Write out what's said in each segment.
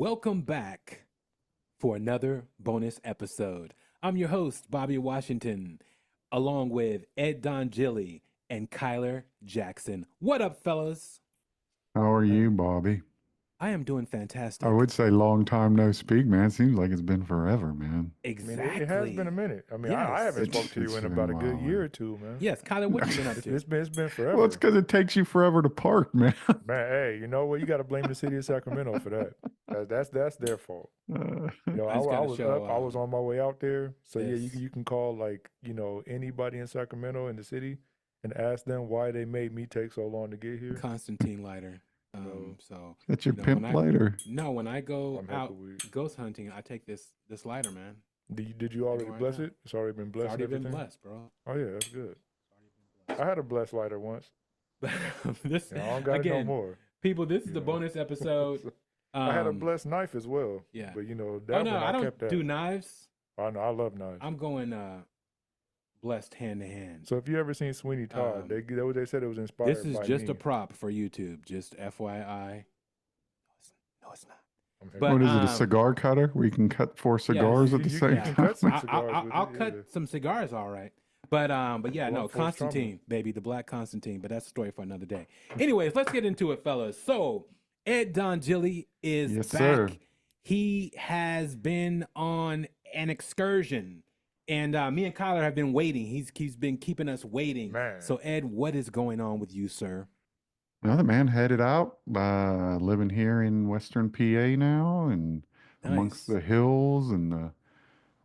Welcome back for another bonus episode. I'm your host, Bobby Washington, along with Ed DonGilli and Kyler Jackson. What up, fellas? How are you, Bobby? I am doing I fantastic. would say long time no speak, man. Seems like it's been forever, man. I mean, it has been a Exactly. minute. I mean, I Yes. haven't spoke to you It's in been a about a good while, year man. or two, man. Yes, Kyler, what you been up to? It's been Well, it's forever, because it takes you forever to park, man. man. Hey, you know what? You got to blame the city of Sacramento for that. That's their fault. Uh, I I, just I gotta was show up. I was on my way out there. So yeah, you this you can call anybody in Sacramento in the city and ask them why they made me take so long to get here. Constantine lighter. You know, So that's your when pimp I later. when I go I'm happy out with. ghost hunting, I take this lighter, man. Did you already Everywhere I bless go. it? It's already been It's blessed and already been everything. blessed, bro. Oh yeah, that's good. It's already I been had a blessed lighter once. blessed. This I don't got it no again, more. people. This is You the know. bonus episode. I had a blessed knife as well. Yeah. But Oh that no, one I I don't kept that. do knives. I know I love knives. I'm going blessed hand to hand. So if you ever seen Sweeney Todd, Um, they said it was this inspired is by just a me. prop for YouTube. Just FYI. No, it's not. I'm happy. But What is it, a cigar cutter where you can cut four cigars yes, at the You same yeah. can cut some time? cigars with I'll it. cut Yeah. some cigars, all right. But yeah, no, Blunt force trauma. Constantine, baby, the Black Constantine. But that's a story for another day. Anyways, let's get into it, fellas. So Ed DonGilli is Yes, back. sir. He has been on an excursion, and me and Kyler have been waiting. He's been keeping us waiting. Man. So Ed, what is going on with you, sir? Another man headed out, living here in Western PA now, and amongst Nice. the hills and the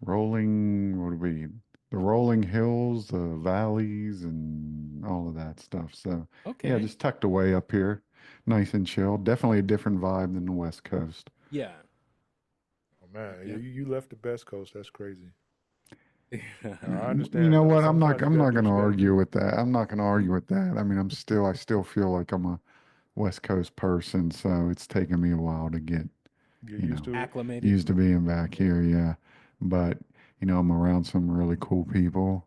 rolling, the rolling hills, the valleys, and all of that stuff. So, yeah, Okay. just tucked away up here, nice and chill. Definitely a different vibe than the West Coast. Yeah. Oh man, Yep. you left the best coast. That's crazy. I You understand know though. what? Sometimes you I'm gotta not do going to what you gotta argue do. with that. I'm not going to argue with that. I mean, I still feel like I'm a West Coast person, so it's taken me a while to get, Get you used know, to it. Acclimated. used to being back here. Yeah, but I'm around some really cool people,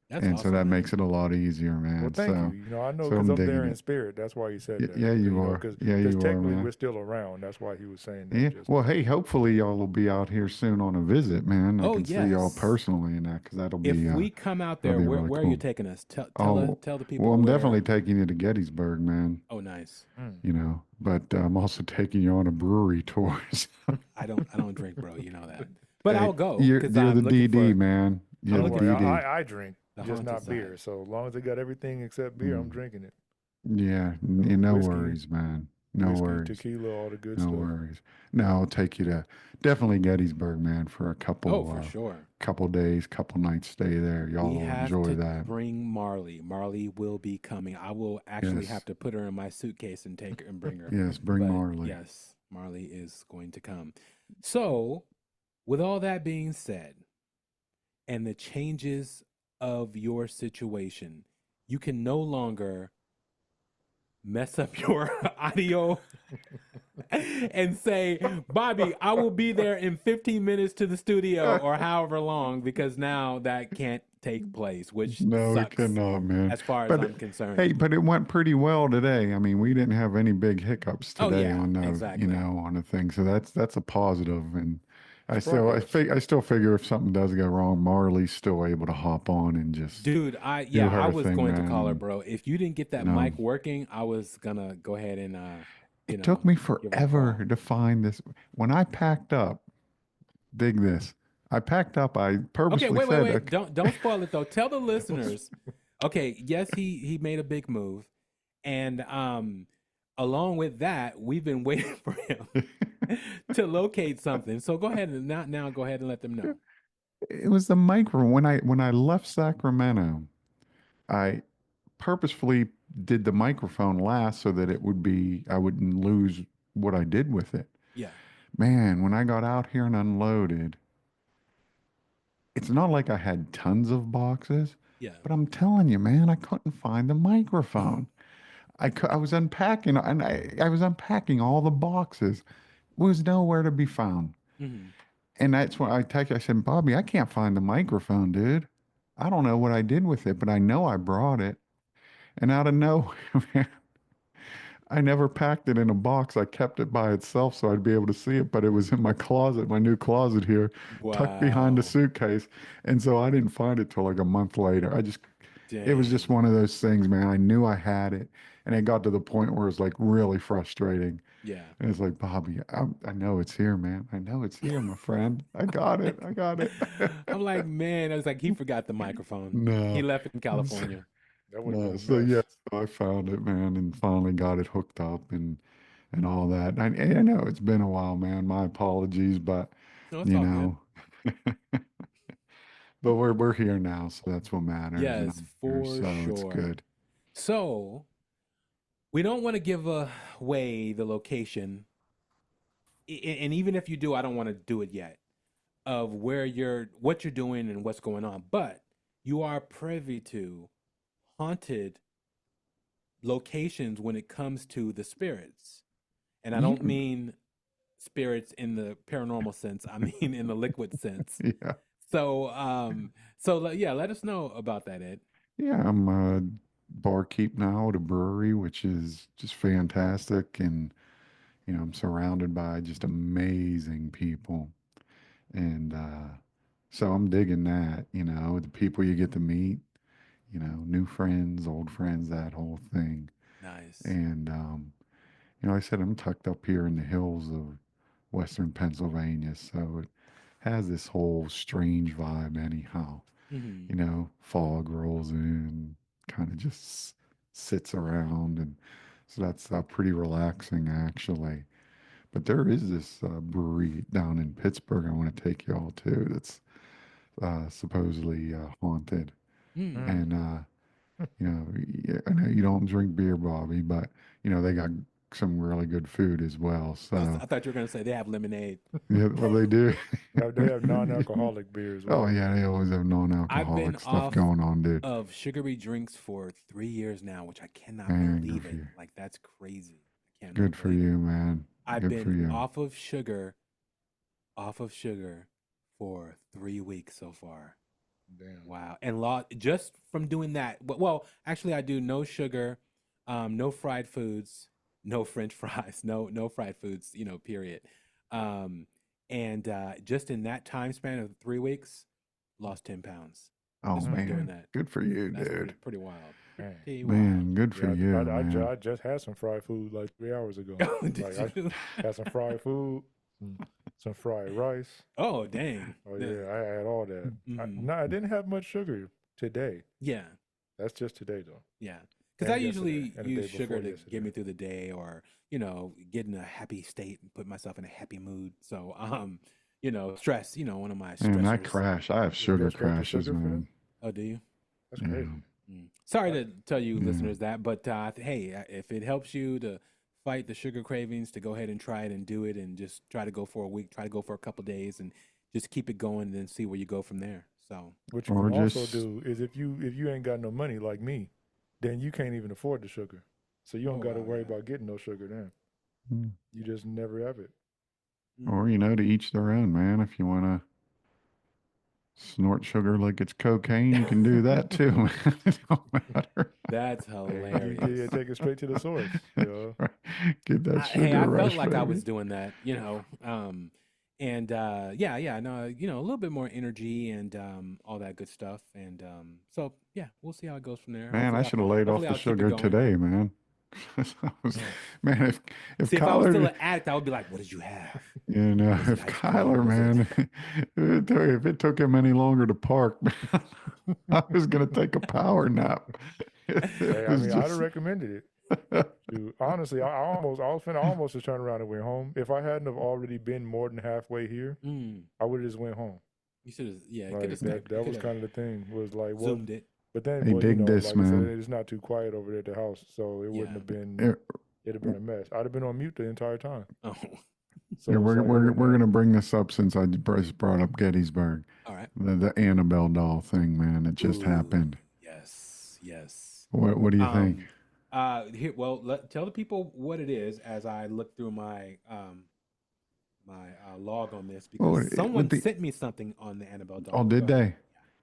That's and so awesome, that man. makes it a lot easier, Well, man. thank you. So, I know so because I'm I'm digging there in it. spirit. That's why he said that. Yeah, you are. Because Yeah, you are, technically man. we're still around. That's why he was saying that Yeah. just Well, now. hey, hopefully y'all will be out here soon on a visit, man. I Oh can see y'all yes. personally and that, because If we come out that'll there, be where really where are you cool. taking us? Oh, Tell the well, people I'm definitely where. taking you to Gettysburg, man. Oh, nice. Mm. But I'm also taking you on a brewery tour. So, I don't drink, bro. You know that. But hey, I'll go because you're the I'm looking DD, for man. You're I'm the Don't looking worry, for DD. I drink, the just haunted not beer. side. So as long as they got everything except beer, I'm Mm. drinking it. Yeah, So no whiskey, worries, man. No whiskey, worries. tequila, all the good No stuff. worries. No, I'll take you to definitely Gettysburg, man, for a Oh, for sure. couple days, couple nights stay there. Y'all We will have enjoy to that. bring Marley. Marley will be coming. I will actually Yes. have to put her in my suitcase and take her and bring her. Yes, bring But Marley. yes, Marley is going to come. So, with all that being said, and the changes of your situation, you can no longer mess up your audio and say, Bobby, I will be there in 15 minutes to the studio or however long, because now that can't take place, which No, it sucks cannot, man. as far as But I'm concerned. hey, but it went pretty well today. I mean, we didn't have any big hiccups Oh, today yeah, on exactly. on the thing. So that's a positive. And It's progress. I still figure if something does go wrong, Marley's still able to hop on and just Dude, do I her was thing, going to man. call her, And bro. If you didn't get you that know, mic working, I was gonna go ahead and it took me give her a call. forever to find this. When I packed up, dig this. I packed up. I Okay, purposely wait. said, okay, Don't spoil it though. Tell the listeners. Okay, yes, he made a big move, and along with that, we've been waiting for him to locate something. So go ahead and now go ahead and let them know. it was the micro. When I left Sacramento, I purposefully did the microphone last so that I wouldn't lose what I did with it. Yeah, Man, when I got out here and unloaded, it's not like I had tons of boxes, yeah. but I'm telling you, man, I couldn't find the microphone. I was unpacking and I was unpacking all the boxes. It was nowhere to be found. Hmm. And that's when I texted, I said, Bobby, I can't find the microphone, dude. I don't know what I did with it, but I know I brought it. And out of nowhere, man, I never packed it in a box. I kept it by itself so I'd be able to see it, but it was in my closet, my new closet here, tucked behind the Wow. suitcase. And so I didn't find it till like a month later. It was just Dang. one of those things, man. I knew I had it, and it got to the point where it was like really frustrating. Yeah. And it's like, Bobby, I know it's here, man. I know it's here, my friend. I got it. I got it. I'm like, man, I was like, he forgot the microphone. He No. left in California. That would have No. been a So yeah, mess. so I found it, man, and finally got it hooked up and all that. I know it's been a while, man. My apologies, but No, it's you all good. know, but we're here now, so that's what matters, and Yes, I'm here, for so it's sure. good. So we don't want to give away the location, and even if you do, I don't want to do it yet. Of what you're doing, and what's going on, but you are privy to haunted locations when it comes to the spirits. And I don't Yeah, mean spirits in the paranormal sense. I mean in the liquid sense. yeah, So, yeah, let us know about that, Ed. yeah. I'm a barkeep now at a brewery, which is just fantastic, and I'm surrounded by just amazing people, and so I'm digging that. The people you get to meet, new friends, old friends, that whole thing. Nice. And, like I said, I'm tucked up here in the hills of Western Pennsylvania. So it has this whole strange vibe, anyhow. Hmm. Fog rolls in, kind of just sits around. And so that's pretty relaxing, actually. But there is this brewery down in Pittsburgh I want to take y'all to that's supposedly haunted. Hmm. Mm. And I know you don't drink beer, Bobby, but they got some really good food as well. So I thought you were gonna say they have lemonade. yeah, well they do. Now they have non-alcoholic beer as Oh well. yeah, they always have I've been non-alcoholic stuff off going on, dude. of sugary drinks for 3 years now, which I cannot Man, believe it. Like, that's crazy. I cannot good for believe it. you, man. I've Good for been you. off of sugar for 3 weeks so far. Damn. Wow. And just from doing that. Well, actually I do no sugar, no fried foods, no French fries, no fried foods, period. Um, and just in that time span of 3 weeks, lost 10 pounds Oh just from doing man, that. good for you, That's dude. pretty wild. Man. Pretty wild. Man, good for Yeah, you, man. I just had some fried food like 3 hours ago. Did Like I you? had some fried food, some fried rice. Oh, dang. Oh yeah, I had all that. Mhm. No, I didn't have much sugar today. Yeah. That's just today though, Yeah. Because I and yesterday, usually and the use day sugar before to yesterday. get me through the day, or, get in a happy state and put myself in a happy mood. So, stress, one of my Man, I stressors. crash. I have You just go sugar straight to crashes, sugar for that? man. Oh, do you? That's Yeah, crazy. Sorry I, to tell you, yeah. listeners, that, but hey, if it helps you to fight the sugar cravings, to go ahead and try it and do it, and just try to go for a week, try to go for a couple days, and just keep it going, and then see where you go from there. So, what you Or can also just do is if you ain't got no money like me, then you can't even afford the sugar, so you don't oh got to wow, worry yeah. about getting no sugar. Then mm, you just never have it. or Mm. to each their own, man. If you want to snort sugar like it's cocaine, you can do that too, man. It don't matter. That's Hey, you hilarious. take it straight to the source. Right. Get that Hey, sugar I felt rush, like I baby. was doing that, and yeah, no, a little bit more energy and all that good stuff, and so yeah, we'll see how it goes from there. Man, I should have laid off Hopefully the I'll keep it sugar going. today, man. I was, Mm. man, if See, if I was still Kyler, an addict, I would be like, "What did you have? Was it if ice cream? What Kyler, was it?" man, if it took him any longer to park, man, I was gonna take a power nap. It Hey, I was mean, I'd have just, recommended it. Dude, honestly, I was finna almost just turn around and went home. If I hadn't have already been more than halfway here, Mm, I would have just went home. you should have, yeah, could have Like stuck. that Could was have kind of the thing. Was like, well, zoomed it. but then, hey, well, dig this, like I said, man. it's not too quiet over there at the house, so it wouldn't Yeah. have been. Here, It'd have been a mess. I'd have been on mute the entire time. Oh, So it's we're like it we're wouldn't we're have. gonna bring this up since I just brought up Gettysburg, all right. the Annabelle doll thing, man. It just Ooh, happened. yes, yes. What do you think? Um, here, well, tell the people what it is as I look through my log on this, because Well, with someone the sent me something on the Annabelle oh, doll. But go did ahead.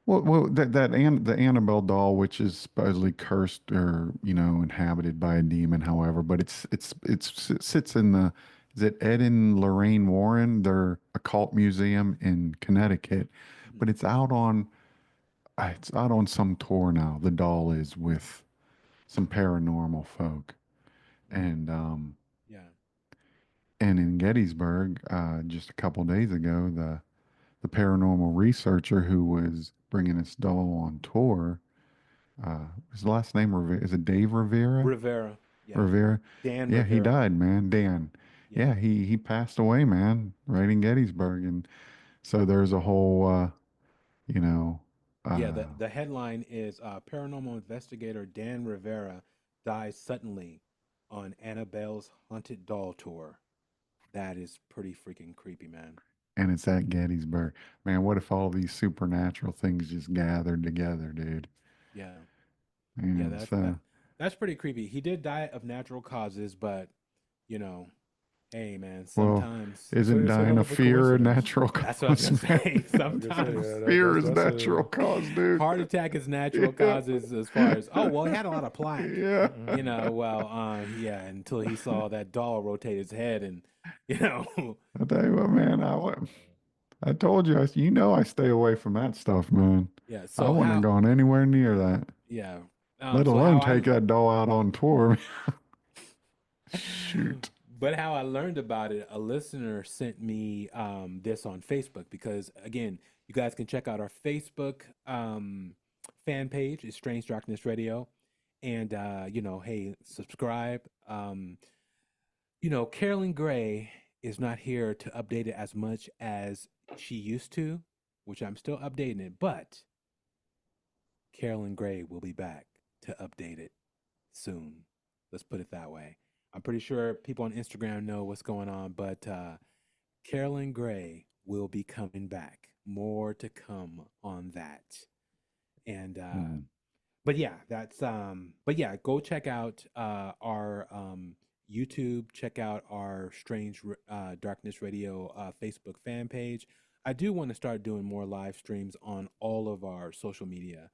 they? Well, the Annabelle doll, which is supposedly cursed or inhabited by a demon, however, but it sits in the is it Ed and Lorraine Warren, their occult museum in Connecticut, Mhm. but it's out on some tour now. The doll is with some paranormal folk, and Yeah. in Gettysburg, just a couple days ago, the paranormal researcher who was bringing this doll on tour. His last name Rivera. Is it Dave Rivera? Rivera. Yeah. Rivera. Dan Yeah, he Rivera. died, man. Dan. Yeah. Yeah, he passed away, man, right in Gettysburg, and so there's a whole, you know, Yeah, uh, the headline is Paranormal Investigator Dan Rivera dies suddenly on Annabelle's Haunted Doll Tour. That is pretty freaking creepy, man. and it's at Gettysburg. Man, what if all these supernatural things just gathered together, dude? Yeah. Yeah, And so, that's pretty creepy. He did die of natural causes, but you know, hey man, well, sometimes isn't It's a dying hell of of a fear a coincidence. natural that's what I was cause, gonna man? say. I was gonna say, Sometimes yeah, Fear is that's natural a cause, dude. heart attack is natural Yeah. causes as far as oh well he had a lot of plaque. Yeah. Well yeah, until he saw that doll rotate his head and you know I tell you what, man, I told you, I stay away from that stuff, man. yeah, I so wouldn't have how gone anywhere near that, yeah. let So alone how take that doll out on tour. Shoot. but how I learned about it, a listener sent me this on Facebook because again, you guys can check out our Facebook fan page. It's Strange Darkness Radio, and hey, subscribe. Carolyn Gray is not here to update it as much as she used to, which I'm still updating it, but Carolyn Gray will be back to update it soon. Let's put it that way. I'm pretty sure people on Instagram know what's going on, but Carolyn Gray will be coming back. More to come on that. And Mm. but yeah, that's but yeah, go check out our YouTube, check out our Strange Darkness Radio Facebook fan page. I do want to start doing more live streams on all of our social media,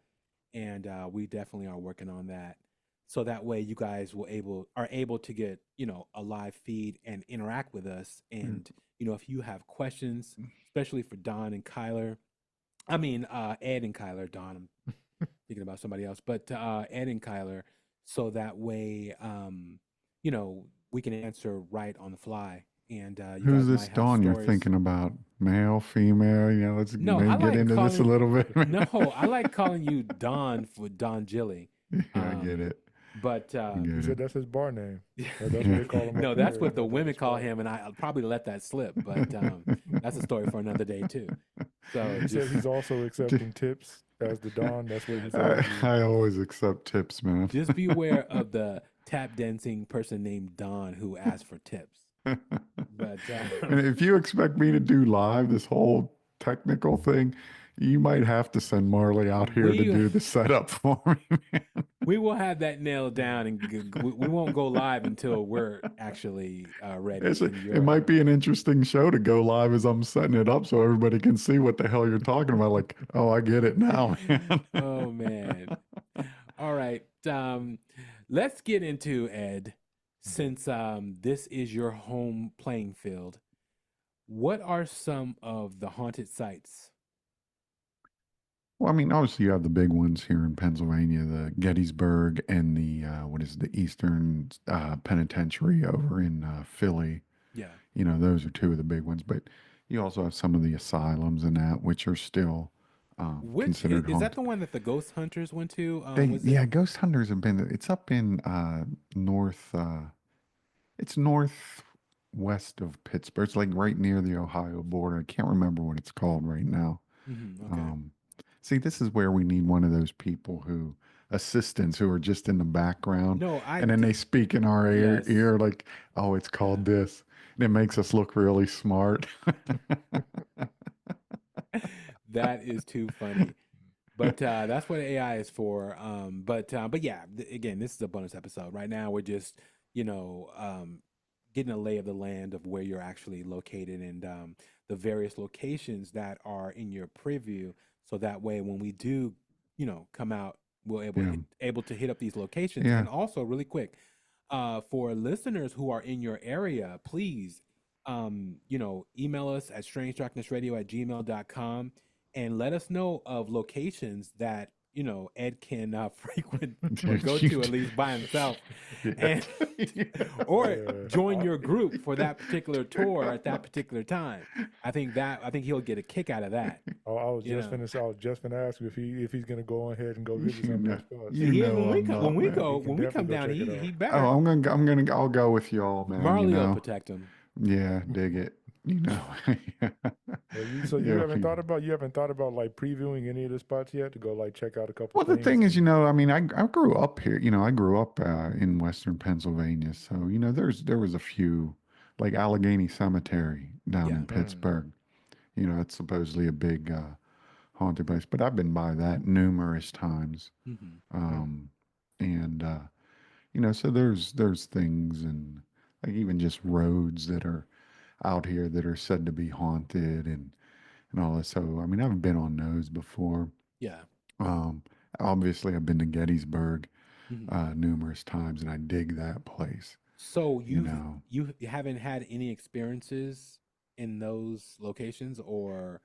and we definitely are working on that. So that way, you guys are able to get a live feed and interact with us. Mm. And if you have questions, especially for Don and Kyler, I mean Ed and Kyler, Don. I'm thinking about somebody else, but Ed and Kyler, so that way, we can answer right on the fly, and you Who's guys this might have Dawn you're stories. thinking about? Male, female? Let's No, I maybe get like into this a calling. little bit, man. No, I like calling you Don for DonGilli. Yeah, I get Um, it. but I He get said it. that's his bar name. yeah. That's what they call him up No, that's there what the at the women call spot. him, and I'll probably let that slip. But that's a story for another day too. So He said just he's also accepting tips as the Don. That's what he said. I always accept tips, man. just be aware of the tap dancing person named Don who asks for tips. But And if you expect me to do live this whole technical thing, you might have to send Marley out here to we do the setup for me, man. we will have that nailed down, and we won't go live until we're actually ready. And It you're might be an interesting show to go live as I'm setting it up so everybody can see what the hell you're talking about. Like, oh, I get it now, man. oh man. All right. Let's get into Ed, since this is your home playing field. What are some of the haunted sites? Well, I mean, obviously you have the big ones here in Pennsylvania, the Gettysburg and the the Eastern Penitentiary over in Philly. Yeah. Those are two of the big ones. But you also have some of the asylums and that, which are still Which considered is that haunted. the one that the ghost hunters went to? Was it? Yeah, ghost hunters have been. It's up in north. It's northwest of Pittsburgh. It's like right near the Ohio border. I can't remember what it's called right now. Okay. Um, See, this is where we need one of those people who assistants who are just in the background, No, I and then they did. speak in our Yes. ear like, "Oh, it's Yeah. called this," and it makes us look really smart. That is too funny. But that's what AI is for. But yeah, again, this is a bonus episode. Right now, we're just, you know, um, getting a lay of the land of where you're actually located and the various locations that are in your preview. So that way, when we do, come out, we're Yeah. able to hit up these locations. Yeah. And also, really quick, for listeners who are in your area, please, email us at strangedarknessradio@gmail.com and let us know of locations that Ed can frequent or go to at least by himself, and or Yeah. join your group for that particular tour at that particular time. I think he'll get a kick out of that. I was You just know, gonna ask you if he's gonna go ahead and go visit You some of know, those spots. you know when we I'm come not, man. when we come definitely go down, check it he out. better. Oh, I'll go with y'all, man. Marley will protect him. Yeah, dig it. Well, you Yeah, haven't thought about like previewing any of the spots yet to go like check out a couple well, the things. thing is, I mean, I grew up here. I grew up in Western Pennsylvania, so there was a few, like Allegheny Cemetery down Yeah. in Pittsburgh. It's supposedly a big haunted place, but I've been by that numerous times. Hmm. Um, and so there's things and like even just roads that are out here that are said to be haunted and all that. So I mean, I've been on those before. Yeah. Um, Obviously, I've been to Gettysburg Hmm. numerous times, and I dig that place. So You know, you haven't had any experiences in those locations, or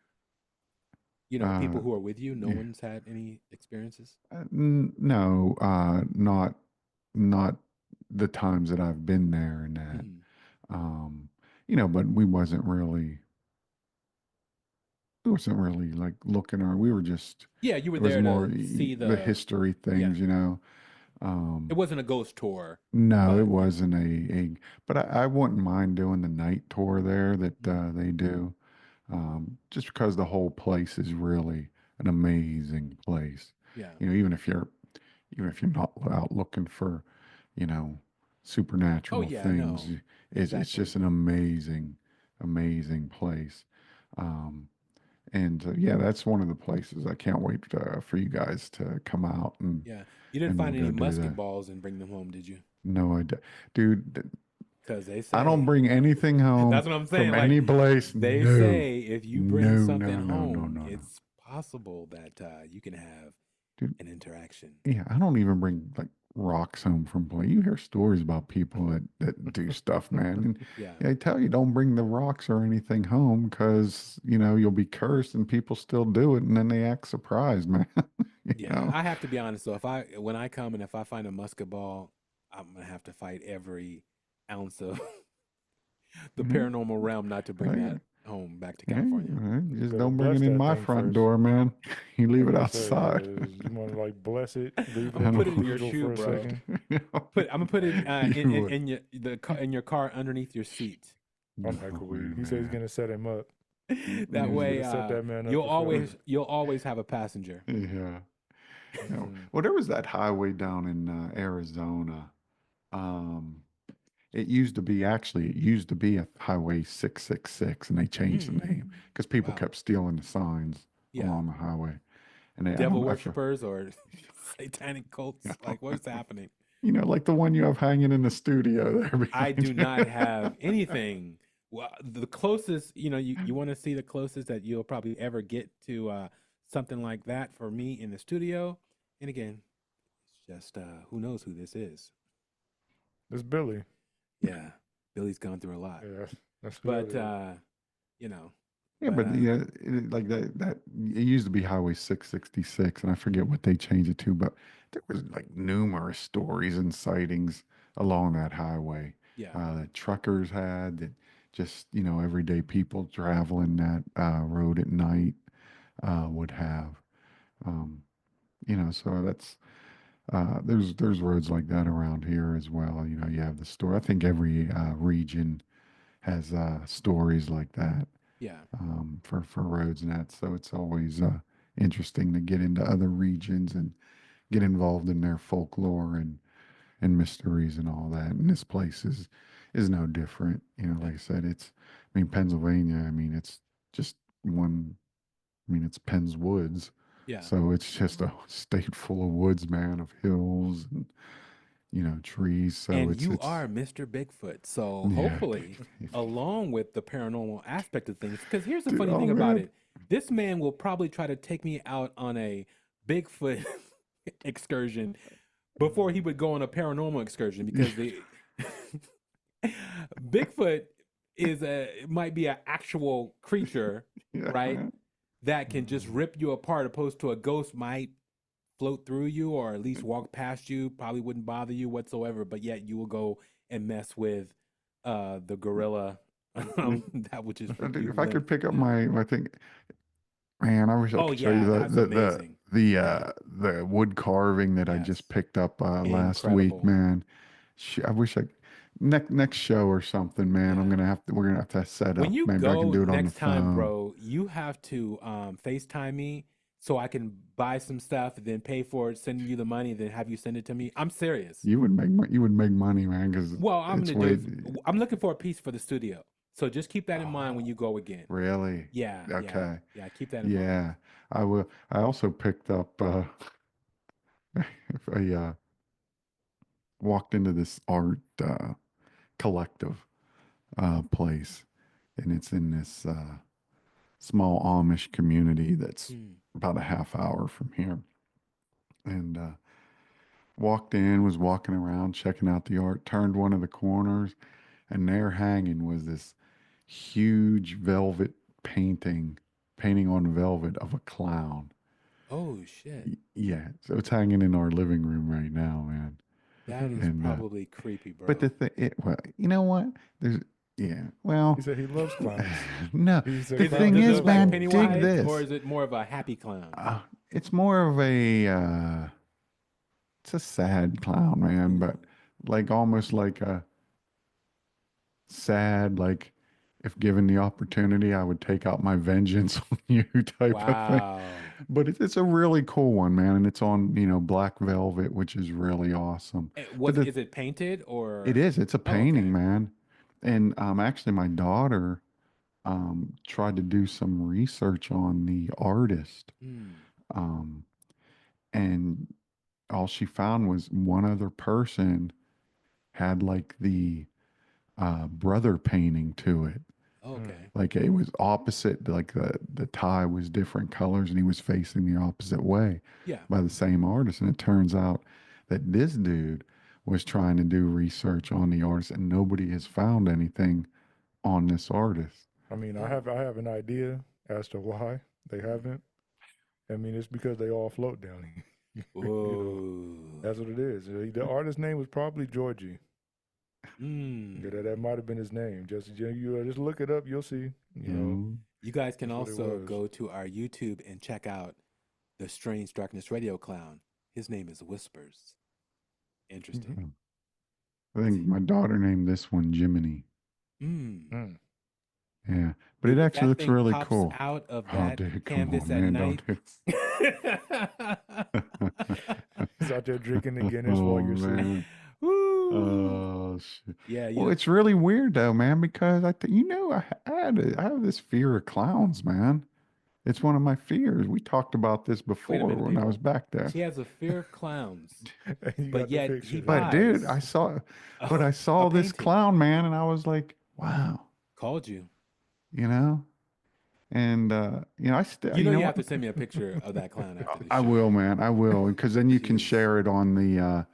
uh, people who are with you. No yeah, one's had any experiences. no, not the times that I've been there and that. Hmm. Um, but we wasn't really like looking or we were just Yeah, you were it was there more to see the the. history Yeah, things. it Um, wasn't a ghost tour, no, it but wasn't but I wouldn't mind doing the night tour there that Mhm. they do, just because the whole place is really an amazing place. Yeah. Even if you're not out looking for, you know, Oh supernatural yeah, things, no, it's exactly. just an amazing, amazing place. Um, and yeah, that's one of the places I can't wait for you guys to come out Yeah, you didn't and we'll find go any do musket that. balls and bring them home, did you? No, dude, Because they I don't say bring anything home that's what I'm from saying. Like any place. they No, say, if you bring no, something no, no, no, home, no, no. it's possible that you can have Dude, an interaction. yeah, I don't even bring like rocks home from play. You hear stories about people that do stuff, man. And Yeah. yeah, I tell you, don't bring the rocks or anything home because, you'll be cursed and people still do it and then they act surprised, man. you Yeah, know? I have to be honest though. When I come and if I find a musket ball, I'm gonna have to fight every ounce of the Yeah, paranormal realm not to bring that I- home back to yeah, California. You just better don't bring bless it in that my thing front first. door, man. You I leave was it gonna say, outside. you want to like bless it, leave I'm it gonna in I the put it in your cathedral shoe, for a bro. second. I'm gonna put it You would. in your car underneath your seat. I'm No like, way, he said he's man. gonna set him up. That He's Mm, way, gonna set that man up you'll for failure. always have a passenger. yeah. No. Mm. Well, there was that highway down in Arizona. Um, it used to be a Highway 666, and they changed the Mm, name because people wow. kept stealing the signs Yeah. along the highway. And I Devil don't, I feel, worshippers or satanic cults. Like, what's happening? like the one you have hanging in the studio there I behind do you. not have anything. Well, the closest, you want to see the closest that you'll probably ever get to something like that for me in the studio. And again, it's just who knows who this is. It's Billy. Yeah, Billy's gone through a lot, Yeah, that's who but that is. you know, Yeah, but but yeah, like that it used to be Highway 666, and I forget what they changed it to, but there was like numerous stories and sightings along that highway yeah, that truckers had, that just everyday people traveling that road at night would have. Um, so that's there's roads like that around here as well. You have the story. I think every region has stories like that yeah, for roads and that. So it's always interesting to get into other regions and get involved in their folklore and mysteries and all that. And this place is no different. yeah, Like I said, Pennsylvania. It's just one. It's Penn's Woods. yeah. So it's just a state full of woods, man, of hills and trees. So And it's you are Mr. Bigfoot. So yeah, hopefully, along with the paranormal aspect of things, because here's the dude. funny Oh thing about man, it. This man will probably try to take me out on a Bigfoot excursion before he would go on a paranormal excursion because the Bigfoot might be an actual creature, yeah, right? man. That can just rip you apart, opposed to a ghost might float through you or at least walk past you, probably wouldn't bother you whatsoever, but yet you will go and mess with the gorilla that would just rip Dude, you if I limb could pick from up limb. my thing, man, I wish I Oh could show you yeah, the that's amazing. Yeah, the wood carving that I yes, just picked up last week, incredible. man. I wish I next show or something, man. Yeah. We're gonna have to set When up. you Maybe I can go do it on the next time, phone. bro, you have to FaceTime me so I can buy some stuff, then pay for it, send you the money, then have you send it to me. I'm serious. You would make money, man, because Well, I'm it's gonna do way it. I'm looking for a piece for the studio, so just keep that in mind when oh, you go again. really? Yeah, yeah, Okay. yeah. Keep that in mind. Yeah. I will. I also picked up a walked into this art collective place, and it's in this small Amish community that's Mm. about a half hour from here. And walked in, was walking around, checking out the art, turned one of the corners, and there hanging was this huge velvet painting on velvet of a clown. Oh shit, Yeah, so it's hanging in our living room right now, man. that is And probably creepy, but the bro. thing, well, you know what? There's yeah, He well, said he loves clowns. no. He's a The Is it clown thing that does it is, look loves like man, clowns. dig Pennywise, or this. is it more of a happy clown? It's more of a it's a sad clown, man, Ooh, but like almost like a sad, like if given the opportunity, I would take out my vengeance on you type of thing. wow. But it's a really cool one, man, and it's on black velvet, which is really awesome. But Is it painted it or? is, it's a Oh, okay. painting, man, and actually my daughter tried to do some research on the artist, Hmm. um, and all she found was one other person had like the brother painting to it. Mm. Okay. Like it was opposite, like the tie was different colors and he was facing the opposite way Yeah. by the same artist. And it turns out that this dude was trying to do research on the artist and nobody has found anything on this artist. I mean, Oh. I have an idea as to why they haven't. I mean, it's because they all float down here. Whoa. That's what it is. The artist's name was probably Georgie. Hmm. That might have been his name. Just look it up, you'll see. You know, You guys can That's what it also was. go to our YouTube and check out the Strange Darkness Radio Clown. His name is Whispers. Interesting. Mm-hmm. I think my daughter named this one Jiminy. Hmm. Mm. Yeah, but it Dude, if actually that looks thing really pops cool. out of Oh, that dude, come canvas on, at man, night. don't do He's out there drinking the Guinness Oh while you're asleep. man. Woo. Oh shit. Yeah, Well, yeah. it's really weird though, man, because I have this fear of clowns, man. It's one of my fears. We talked about this Wait a before minute, when I was people. back there. She has a fear of clowns, And you but got the yet he picture there. But dude, buys but I a saw this painting. clown, man, and I was like, wow, Called you. you know? And You know you know you what? have to send me a picture of that clown after the I show. will, man. I will, because then you She can is, share it on the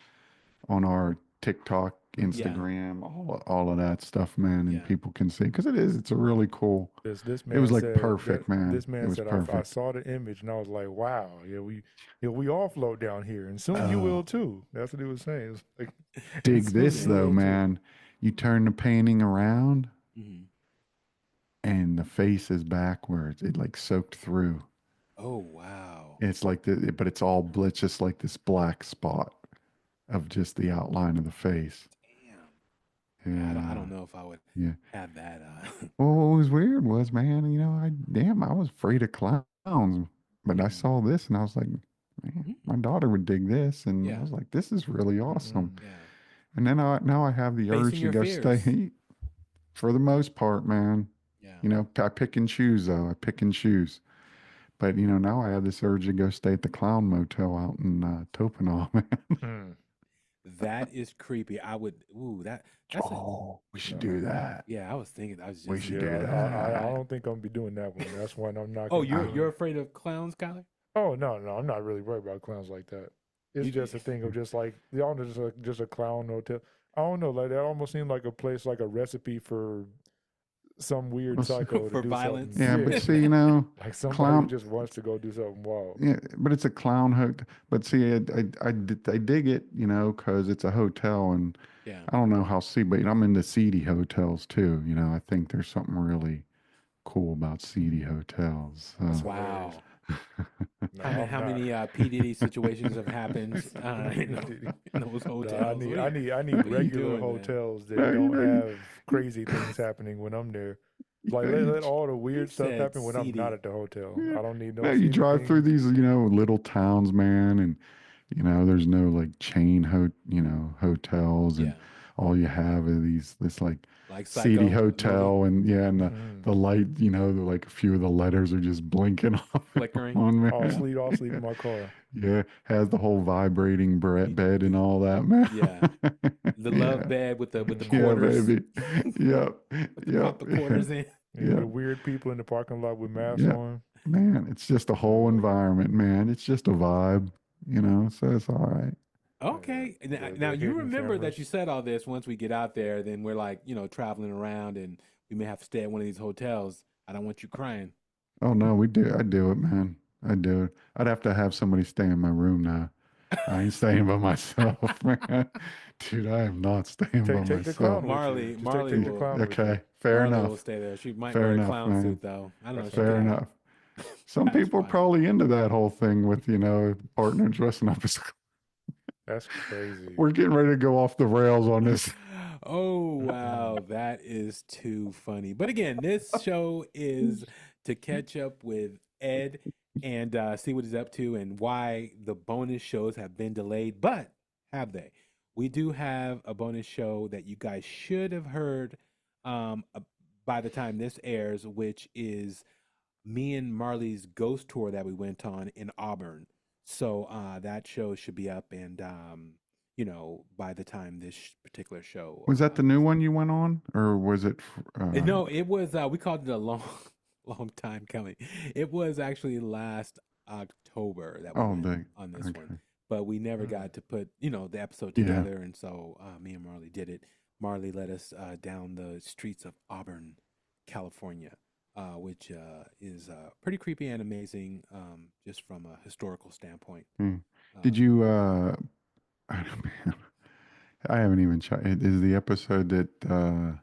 on our TikTok, yeah, Instagram, all of that stuff, man, and yeah. people can see because it's a really cool. This It man was like said that perfect, man. this It man was said I perfect. saw the image and I was like, wow, we all float down here and soon you will Oh, too. That's what he was saying. It's like, and dig soon this you though, will too. man. You turn the painting around Mhm. and the face is backwards. It like soaked through. Oh wow. It's like but it's all it's just like this black spot of just the outline of the face. Damn. Yeah, I Yeah, don't know if I would yeah. have that. Well, what was weird was, man, I was afraid of clowns, but I Mhm. saw this and I was like, man, Mhm. my daughter would dig this, and I Yeah, was like, this is really awesome. Mm-mm. yeah. And then now I have the Facing urge to your go fears. stay. For the most part, man, Yeah. I pick and choose though. I pick and choose. But now I have this urge to go stay at the Clown Motel out in Topinol, man. Mm. That is creepy. I would. Ooh, that's a. Oh, we should No. do that. Yeah, I was thinking. I was We just. should Yeah, do I that. don't think I'm gonna be doing that one. That's one I'm not Oh, gonna be you're doing. afraid of clowns, Kyler? Oh no, I'm not really worried about clowns like that. It's You, just a thing of just like y'all know, just a clown hotel. I don't know, like that almost seemed like a place, like a recipe for some weird Well, psycho to for do violence. something. Yeah, but see, you know, Like somebody who clown. just wants to go do something wild. Yeah, but it's a clown hotel. But see, I dig it, you know, because it's a hotel, and Yeah. I don't know how but I'm into seedy hotels too. You know, I think there's something really cool about seedy hotels. That's So. hilarious. Wow. No, How many I'm how not. many P Diddy situations have happened in those hotels? No, I need What are you regular doing, man? hotels that No, you don't know, have crazy things happening when I'm there. Like you, let all the You weird stuff said happen when I'm not seedy. at the hotel. yeah, I don't need no, no you seedy drive through things. these, you know, little towns, man, and you know, there's no like you know, hotels, and Yeah. all you have are this like Like seedy Psycho, the movie, hotel, and yeah, and Hmm. the light, you know, like a few of the letters are just blinking off and flickering. on, man. I'll sleep in my car. Yeah, has the whole vibrating You, bed and you, all that, man. yeah. The love Yeah, bed with the Hmm. yeah, quarters. baby. Yep, Pop yep, the quarters in. Yeah, yep, the weird people in the parking lot with masks yep. on. Man, it's just a whole Oh, environment, man. It's just a vibe, you know, so it's all right. yeah, Okay. Now the you hidden remember that cameras. you said all this once we get out there, then we're like, traveling around and we may have to stay at one of these hotels. I don't want you crying. Oh no, I do it, man. I do it. I'd have to have somebody stay in my room now. I ain't staying by myself, man. Dude, I am not staying by Take the myself. clown with you. Marley, Just take Marley take the will clown with you. Okay, fair Marley will enough. stay there. She might Fair wear a enough, clown man. suit though. I don't know. That's She could Fair okay. have. enough. Some That's people are funny. probably into that whole thing with, you know, partner dressing up as. That's crazy. We're getting ready to go off the rails on this. Oh wow, that is too funny. But again, this show is to catch up with Ed and see what he's up to and why the bonus shows have been delayed. But have they? We do have a bonus show that you guys should have heard by the time this airs, which is me and Marley's ghost tour that we went on in Auburn. So that show should be up, and by the time this particular show, Was that the new one you went on, or was it? no, it was. We called it a long, long time coming. It was actually last October that we Oh, went the on this one, okay, but we never Mm. got to put the episode yeah. together, and so me and Marley did it. Marley led us down the streets of Auburn, California, which is pretty creepy and amazing, just from a historical standpoint. Hmm. Did Um, you? I don't man, I haven't even checked. Is the episode that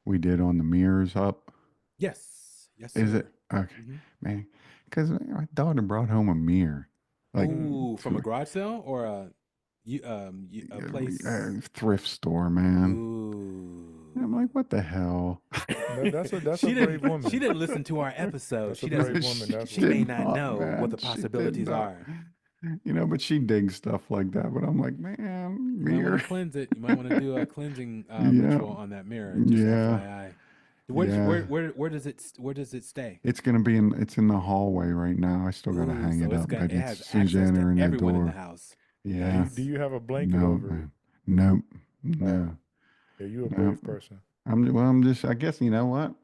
we did on the mirrors up? yes, yes, Is it sir. okay, Hmm. man? Because my daughter brought home a mirror, like Mm. Oh, from a to garage sale or a place. a thrift store, man. And I'm Ooh. like, what the hell? That's a She brave didn't she woman. didn't listen to our episode. That's a She brave doesn't woman. She That's she one. may did not not, know what man. the She did possibilities not. are. You know, but she digs stuff like that. But I'm like, man, You might want to mirror. cleanse it. You might want to do a cleansing Yeah, ritual on that mirror, just yeah, FYI. yeah. Where does it stay? It's in the hallway right now. I still gotta Ooh, hang so it up, it but it's has as soon as you access to enter in that everyone in the door. house. Yeah. Do you have a blanket No, over it? man. Nope. Oh, No. yeah, you a No. brave person. I'm just I guess you know what?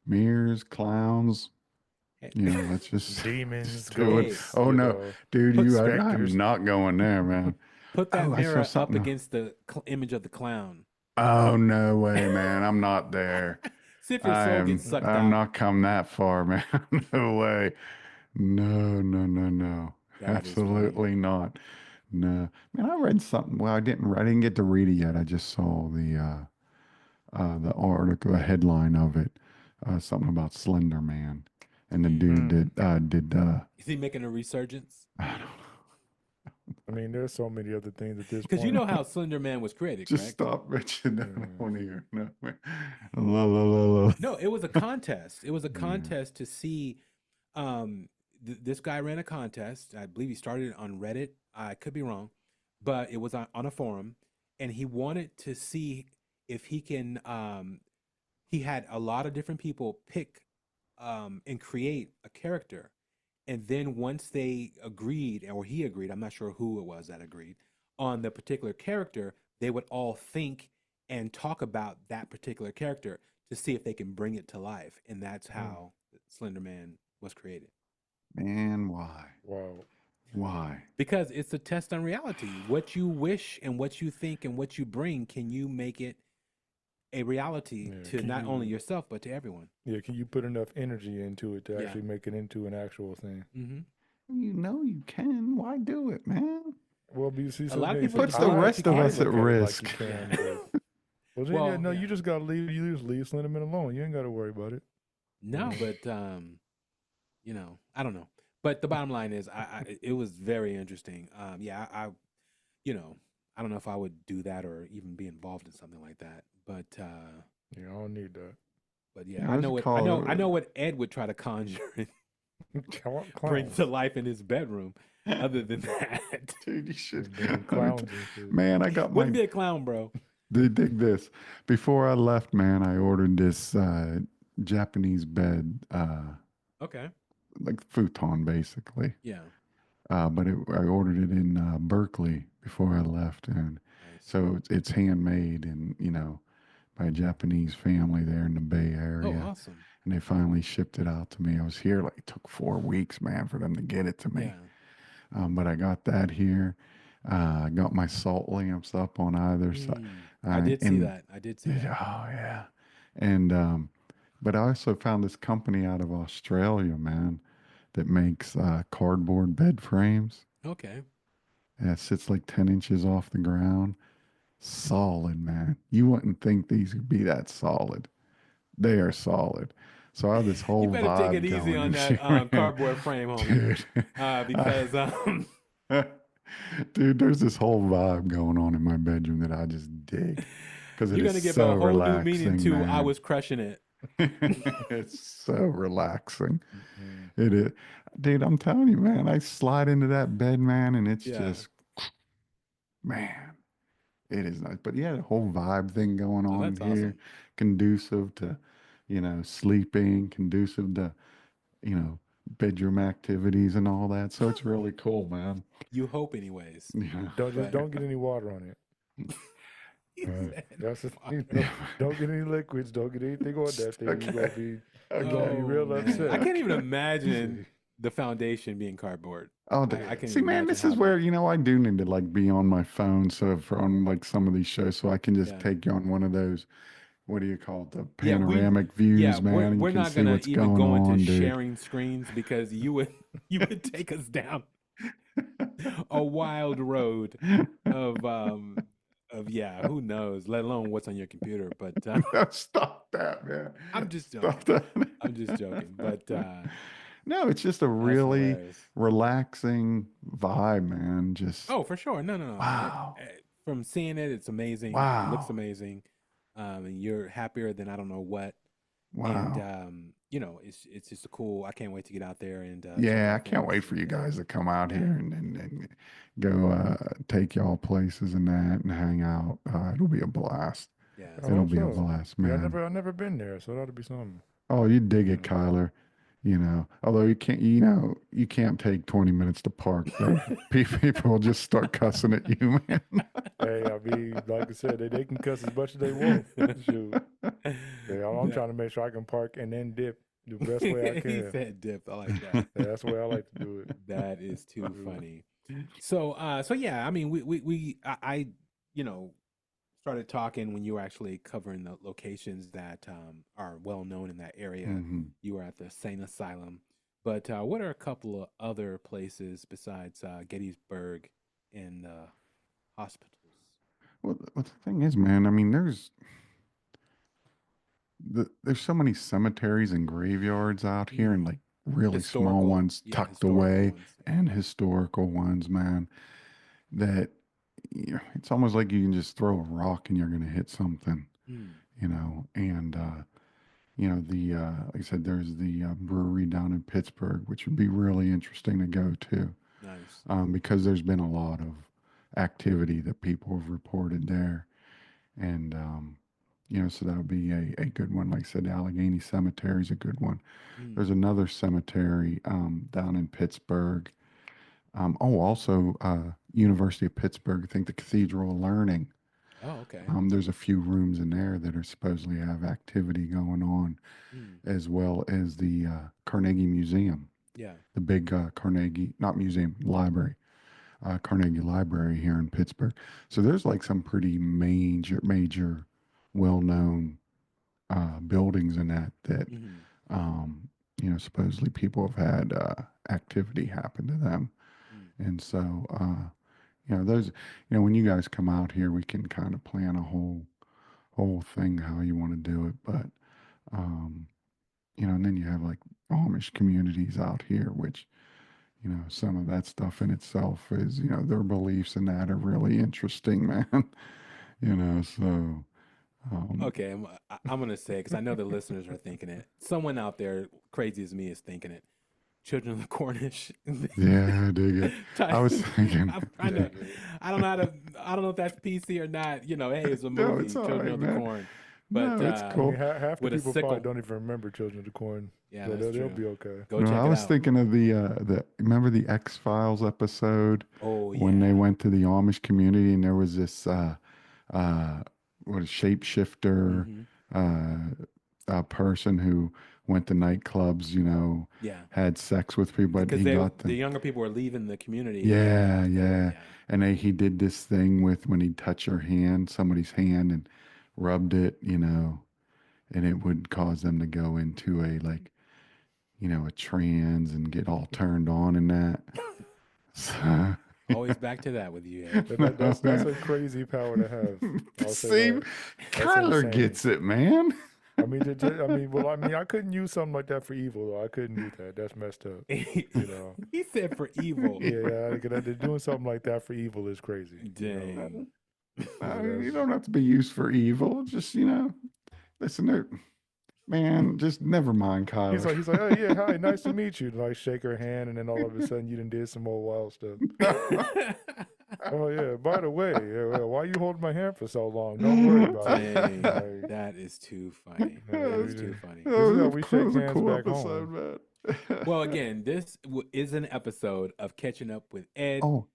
Mirrors, clowns, Hey, you know, let's just Demons, just do it. hey, ghosts, Oh no, dude, put I'm specters. not going there, man. put that Oh, I saw mirror up something. against the image of the clown. Oh no way, man. I'm not there. See if your soul gets sucked I'm out. not come that far, man. No way. No, no, no, no. That is funny. Absolutely not. No. Man, I read something. Well, I didn't get to read it yet. I just saw the article, the headline of it. Something about Slender Man. And the dude Mm. that did Is he making a resurgence? I don't know. I mean, there's so many other things at this Because you point. know how Slender Man was created, Just correct? stop mentioning that Mm. on here. No, man. La, la, la, la. No, it was a contest. It was a Yeah. contest to see. This guy ran a contest. I believe he started it on Reddit. I could be wrong, but it was on a forum, and he wanted to see if he can. He had a lot of different people pick and create a character, and then once they agreed, or he agreed, I'm not sure who it was that agreed, on the particular character, they would all think and talk about that particular character to see if they can bring it to life. And that's how Slender Man was created. Man, why? Wow. Why? Because it's a test on reality. What you wish and what you think and what you bring, can you make it a reality to not only yourself, but to everyone? Yeah, can you put enough energy into it to actually make it into an actual thing? Mm-hmm. You know you can. Why do it, man? Well, you see, A lot of It people puts the rest of us at risk. Well, then, you just gotta leave Slenderman alone. You ain't gotta worry about it. No, but you know, I don't know. But the bottom line is, it was very interesting. I you know, I don't know if I would do that or even be involved in something like that. But yeah, I don't need that. But yeah, I know what Ed would try to conjure and bring to life in his bedroom. Other than that, dude, you should clowns. Man, I got wouldn't be a clown, bro. Dig this. Before I left, man, I ordered this Japanese bed. Okay. Like futon, basically. Yeah. But I ordered it in Berkeley before I left, and so it's handmade, and by a Japanese family there in the Bay Area. Oh, awesome! And they finally shipped it out to me. I was here it took 4 weeks, man, for them to get it to me. Yeah. But I got that here. I got my salt lamps up on either side. I did see that. Oh yeah, and but I also found this company out of Australia, man, that makes cardboard bed frames. Okay. And it sits like 10 inches off the ground. Solid, man. You wouldn't think these would be that solid. They are solid. So I have this whole vibe. You better take it easy on that cardboard frame, homie. Dude. Because dude, there's this whole vibe going on in my bedroom that I just dig. Because you're gonna give so a whole relaxing, new meaning to man. I was crushing it. It's so relaxing. It is. Dude, I'm telling you, man, I slide into that bed, man, and it's just, man, it is nice. But yeah, the whole vibe thing going on here, awesome. conducive to, sleeping, conducive to, bedroom activities and all that. So it's really cool, man. You hope, anyways. Yeah. Don't get any water on it. That's don't get any liquids. Don't get anything on that thing. Okay. You're gonna be real upset. I can't even imagine the foundation being cardboard. Oh, I can see, man, this is where I do need to be on my phone, so on some of these shows, so I can just take you on one of those. What do you call it? The panoramic views, man. We're not gonna even go into sharing screens because you would take us down a wild road of who knows, let alone what's on your computer. But stop that, man. I'm just joking. Stop that. I'm just joking. But no, it's just a really relaxing vibe, man. Just for sure. No. Wow. From seeing it, it's amazing. Wow. It looks amazing. And you're happier than I don't know what. Wow. And it's just a cool. I can't wait to get out there and I can't wait for you guys to come out here and go take y'all places and that and hang out. It'll be a blast. Yeah, it'll be a blast, man. Yeah, I've never been there, so that'll be something. Oh, you dig it, Kyler. Although you can't take 20 minutes to park. People will just start cussing at you, man. Hey, I mean, like I said, they can cuss as much as they want. Shoot. I'm trying to make sure I can park and then dip the best way I can. He said dip. I like that. That's the way I like to do it. That is too funny. So yeah, I mean, I started talking when you were actually covering the locations that are well known in that area. Mm-hmm. You were at the Sane Asylum, but what are a couple of other places besides Gettysburg and hospitals? Well, the thing is, man, I mean, there's so many cemeteries and graveyards out here, and really small ones tucked away, and historical ones, man, that it's almost like you can just throw a rock and you're going to hit something, and like I said, there's the brewery down in Pittsburgh, which would be really interesting to go to. Nice. Because there's been a lot of activity that people have reported there, and so that would be a good one. Like I said, the Allegheny Cemetery is a good one. There's another cemetery down in Pittsburgh. Also University of Pittsburgh, I think the Cathedral of Learning. Oh, okay. There's a few rooms in there that are supposedly have activity going on, Mm, as well as the Carnegie Museum, yeah. the big Carnegie, not museum, library, Carnegie Library here in Pittsburgh. So there's like some pretty major, well-known buildings in that Hmm. um, supposedly people have had activity happen to them. Mm. And so, those, when you guys come out here, we can kind of plan a whole thing how you want to do it. But, um, and then you have like Amish communities out here, which, some of that stuff in itself is, their beliefs and that are really interesting, man. So, um, Okay, I'm gonna say because I know the listeners are thinking it. Someone out there crazy as me is thinking it. Children of the Cornish. yeah, I dig it. I was thinking, I'm trying to. Dig it. I don't know how to. I don't know if that's PC or not. Hey, it's a no, movie, it's all Children right, of the man. Corn, but No, it's I mean, cool. half the with a people probably sickle. don't even remember Children of the Corn, Yeah, so that's they'll true. be okay. Go No, check I it was out. thinking of the remember the X-Files episode Oh when they yeah. went to the Amish community and there was this what a shapeshifter Mm-hmm. uh a person who went to nightclubs, Yeah, had sex with people, but because he got the them. younger people were leaving the community, and Yeah, they were yeah. yeah. And he did this thing with when he'd touch her hand, somebody's hand, and rubbed it, and it would cause them to go into a like, a trance and get all turned on and that. So, Always back to that with you, Ed. That's a crazy power to have. I'll say See, that. That's Kyler insane. gets it, man. I mean, I couldn't use something like that for evil, though. I couldn't do that. That's messed up. He said for evil. Yeah, doing something like that for evil is crazy. Dang. Yeah, You that's. don't have to be used for evil. Just, listen, man, just never mind, Kyler. He's like, oh yeah, hi, nice to meet you. Like shake her hand, and then all of a sudden you done did some more wild stuff. Oh yeah, by the way, why you holding my hand for so long? Don't worry about it. Dang, Like, that is too funny. yeah, That we is too just- funny. this is how we That shake was a hands cool back episode, home. man. Well, again, this is an episode of catching up with Ed. Oh,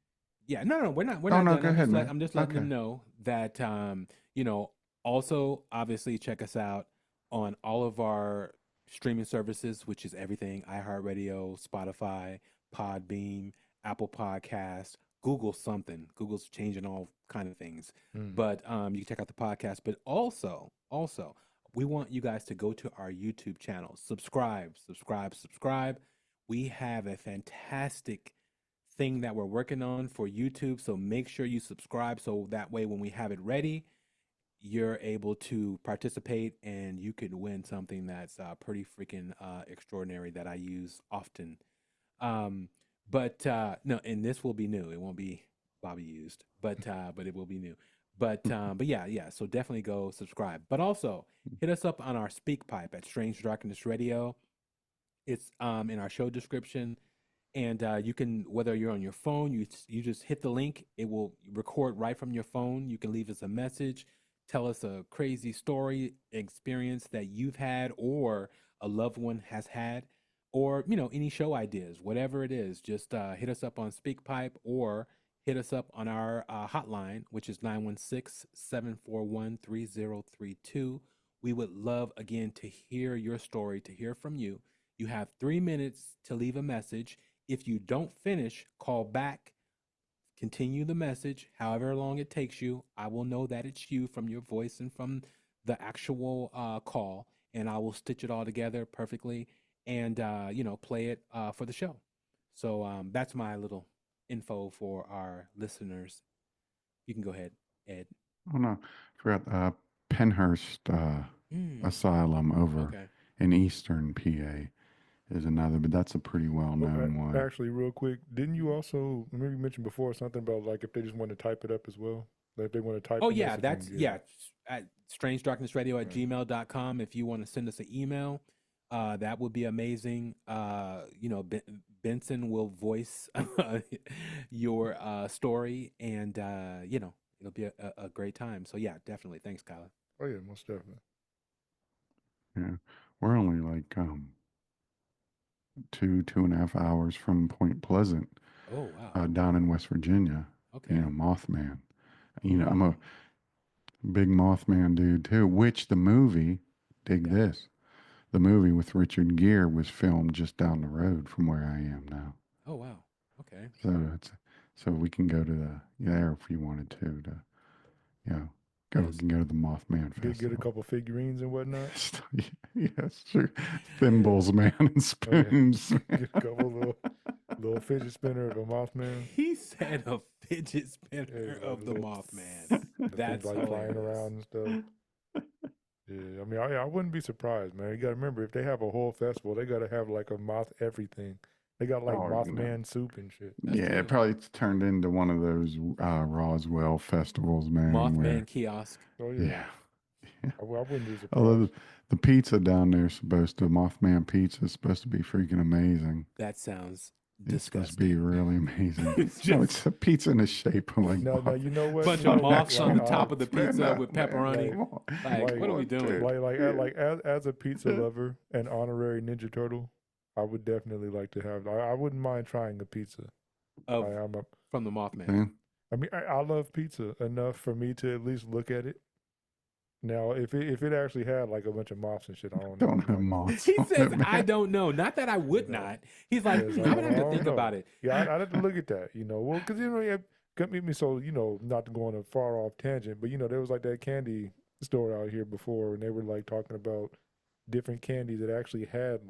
Yeah, no, we're not oh no, done. go ahead, man. I'm just letting Okay. them know that also obviously check us out on all of our streaming services, which is everything: iHeartRadio, Spotify, Podbeam, Apple Podcasts, Google something. Google's changing all kind of things. Mm. But you can check out the podcast. But also, we want you guys to go to our YouTube channel. Subscribe. We have a fantastic thing that we're working on for YouTube. So make sure you subscribe so that way when we have it ready, you're able to participate and you could win something that's pretty freaking extraordinary that I use often. Um, but no, and this will be new. It won't be Bobby used, but it will be new. But yeah. So definitely go subscribe. But also hit us up on our speak pipe at Strange Darkness Radio. It's in our show description, and you can, whether you're on your phone, you just hit the link. It will record right from your phone. You can leave us a message, tell us a crazy story, experience that you've had, or a loved one has had, or any show ideas, whatever it is. Just hit us up on SpeakPipe or hit us up on our hotline, which is 916-741-3032. We would love again to hear your story, to hear from you. You have 3 minutes to leave a message. If you don't finish, call back, continue the message, however long it takes you. I will know that it's you from your voice and from the actual call, and I will stitch it all together perfectly and, play it for the show. So that's my little info for our listeners. You can go ahead, Ed. Oh no, forgot Penhurst Asylum over Okay. in Eastern PA is another, but that's a pretty well Well, known one. actually, real quick, didn't you also maybe you mentioned before something about like if they just want to type it up as well? Like if they want to type Oh the yeah, message that's in, yeah. At strangedarknessradio at Right. gmail.com. If you want to send us an email, that would be amazing. Benson will voice your story, and it'll be a great time. So yeah, definitely. Thanks, Kyla. Oh yeah, most definitely. Yeah, we're only like 2.5 hours from Point Pleasant, Oh wow. down in West Virginia. Okay. You know, Mothman. You know, I'm a big Mothman dude too. Which the movie, dig Yeah. this, the movie with Richard Gere was filmed just down the road from where I am now. Oh wow. Okay. So we can go to there if you wanted to you know Yes. go to the Mothman Get a Festival. couple figurines and whatnot. Yes, sure. Thimbles, man, and Oh, yeah. spoons. Get a couple little fidget spinner of a Mothman. He said a fidget Yeah, spinner like of the little- Mothman. the That's things like flying hilarious. around and stuff. Yeah, I mean, I wouldn't be surprised, man. You got to remember, if they have a whole festival, they got to have like a moth everything. They got like Oh, you know. Mothman soup and shit. That's Yeah, true. it probably turned into one of those Roswell festivals, man. Mothman where, kiosk. Oh yeah. yeah, I wouldn't be Although surprised. the pizza down there is supposed to, Mothman pizza is supposed to be freaking amazing. That sounds It's supposed to be disgusting. really amazing. It's No, just it's a pizza in the shape of like No, you know what? bunch You of know what? moths on the Like, top of the pizza with pepperoni. come on. Like, what are we doing? like as a pizza lover and honorary Ninja Turtle, I would definitely like to have. I wouldn't mind trying a pizza. Of I'm a, from the Mothman. Man, I mean, I love pizza enough for me to at least look at it. Now, if it actually had like a bunch of moths and shit, I don't know. don't have Like, moths. He on says, it, "I man. don't know." Not that I would You know. not. He's like, Yeah, it's "I like, would have I to don't think know. about it." Yeah, I'd have to look at that, you know. Well, because, you know, you got me so, you know, not to go on a far off tangent, but, you know, there was like that candy store out here before, and they were like talking about different candies that actually had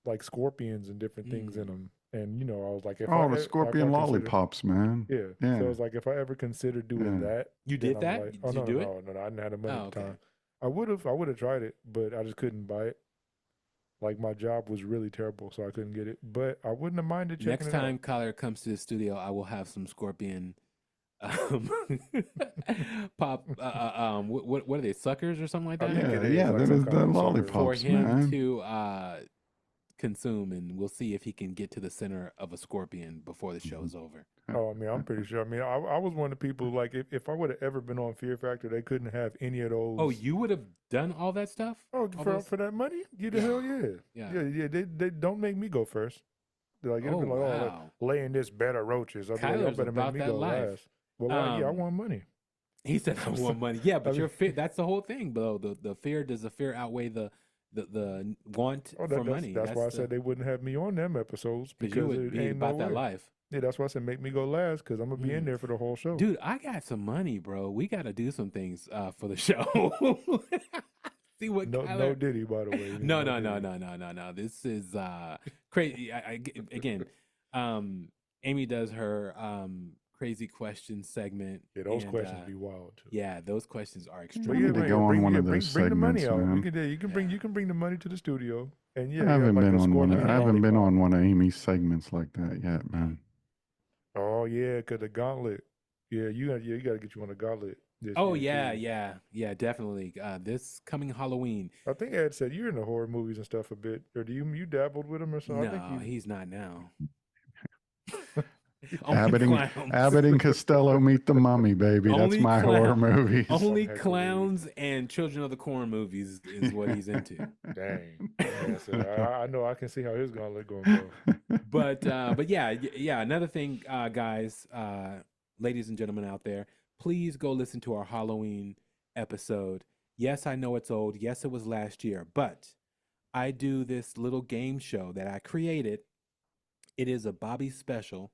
like scorpions and different things in them. And, you know, I was like, if I Oh, the if I scorpion consider, lollipops, man. yeah. Yeah. So I was like, if I ever consider doing Yeah. that, You then did I'm that? like, Did oh you no, do it? no, I didn't have the money Oh, at the okay. time. I would have tried it, but I just couldn't buy it. Like my job was really terrible, so I couldn't get it. But I wouldn't have minded checking Next it time out. Kyler comes to the studio, I will have some scorpion um, pop. What are they? Suckers or something like I that? think Yeah, it is yeah, like that some is kind the of sucker. For lollipops, him man. to consume, and we'll see if he can get to the center of a scorpion before the show is over. Oh, I mean, I'm pretty sure. I mean, I was one of the people, like, if I would have ever been on Fear Factor, they couldn't have any of those. Oh, you would have done all that stuff? Oh, All for those- that money? Yeah, the Yeah. hell yeah. Yeah. Yeah. They don't make me go first. They're like, it'd Oh, be like, oh, wow. like, lay in this bed of roaches. I'd be like, y'all Kyler's better make about me that go life. last. Well, yeah, I Um, want money. He said, "I want money." Yeah, but I your mean- fear, that's the whole thing, bro. The fear, does the fear outweigh the want Oh, for money? that's why I said they wouldn't have me on them episodes because you because would it be ain't about no that way. life. Yeah, that's why I said make me go last because I'm gonna be in Mm. there for the whole show. Dude, I got some money, bro. We got to do some things for the show. See what no Kyler... Diddy, by the way. No. Diddy. This is crazy. Again, Amy does her crazy question segment. Yeah, those and, questions be wild too. Yeah, those questions are But extremely. yeah, need to man, go on bring, one yeah, of bring, those bring the money segments, out. man. You can bring the money to the studio, and yeah, I you have haven't like been a on one. scorpion I haven't been lollipop. on one of Amy's segments like that yet, man. Oh yeah, cause the gauntlet. Yeah, you got to get you on the gauntlet. This Oh year, yeah, too. yeah, definitely. This coming Halloween. I think Ed said you're into horror movies and stuff a bit, or do you dabbled with them or something? I No, think he's not now. Abbott Only and, clowns. Abbott and Costello meet the mummy, baby. That's Only my horror movies. Only Heck of a clowns and Children of the Corn movies is what he's into. Dang. Yeah, so I know I can see how his gauntlet gonna go. But yeah. Another thing, guys, ladies and gentlemen out there, please go listen to our Halloween episode. Yes, I know it's old. Yes, it was last year, but I do this little game show that I created. It is a Bobby special,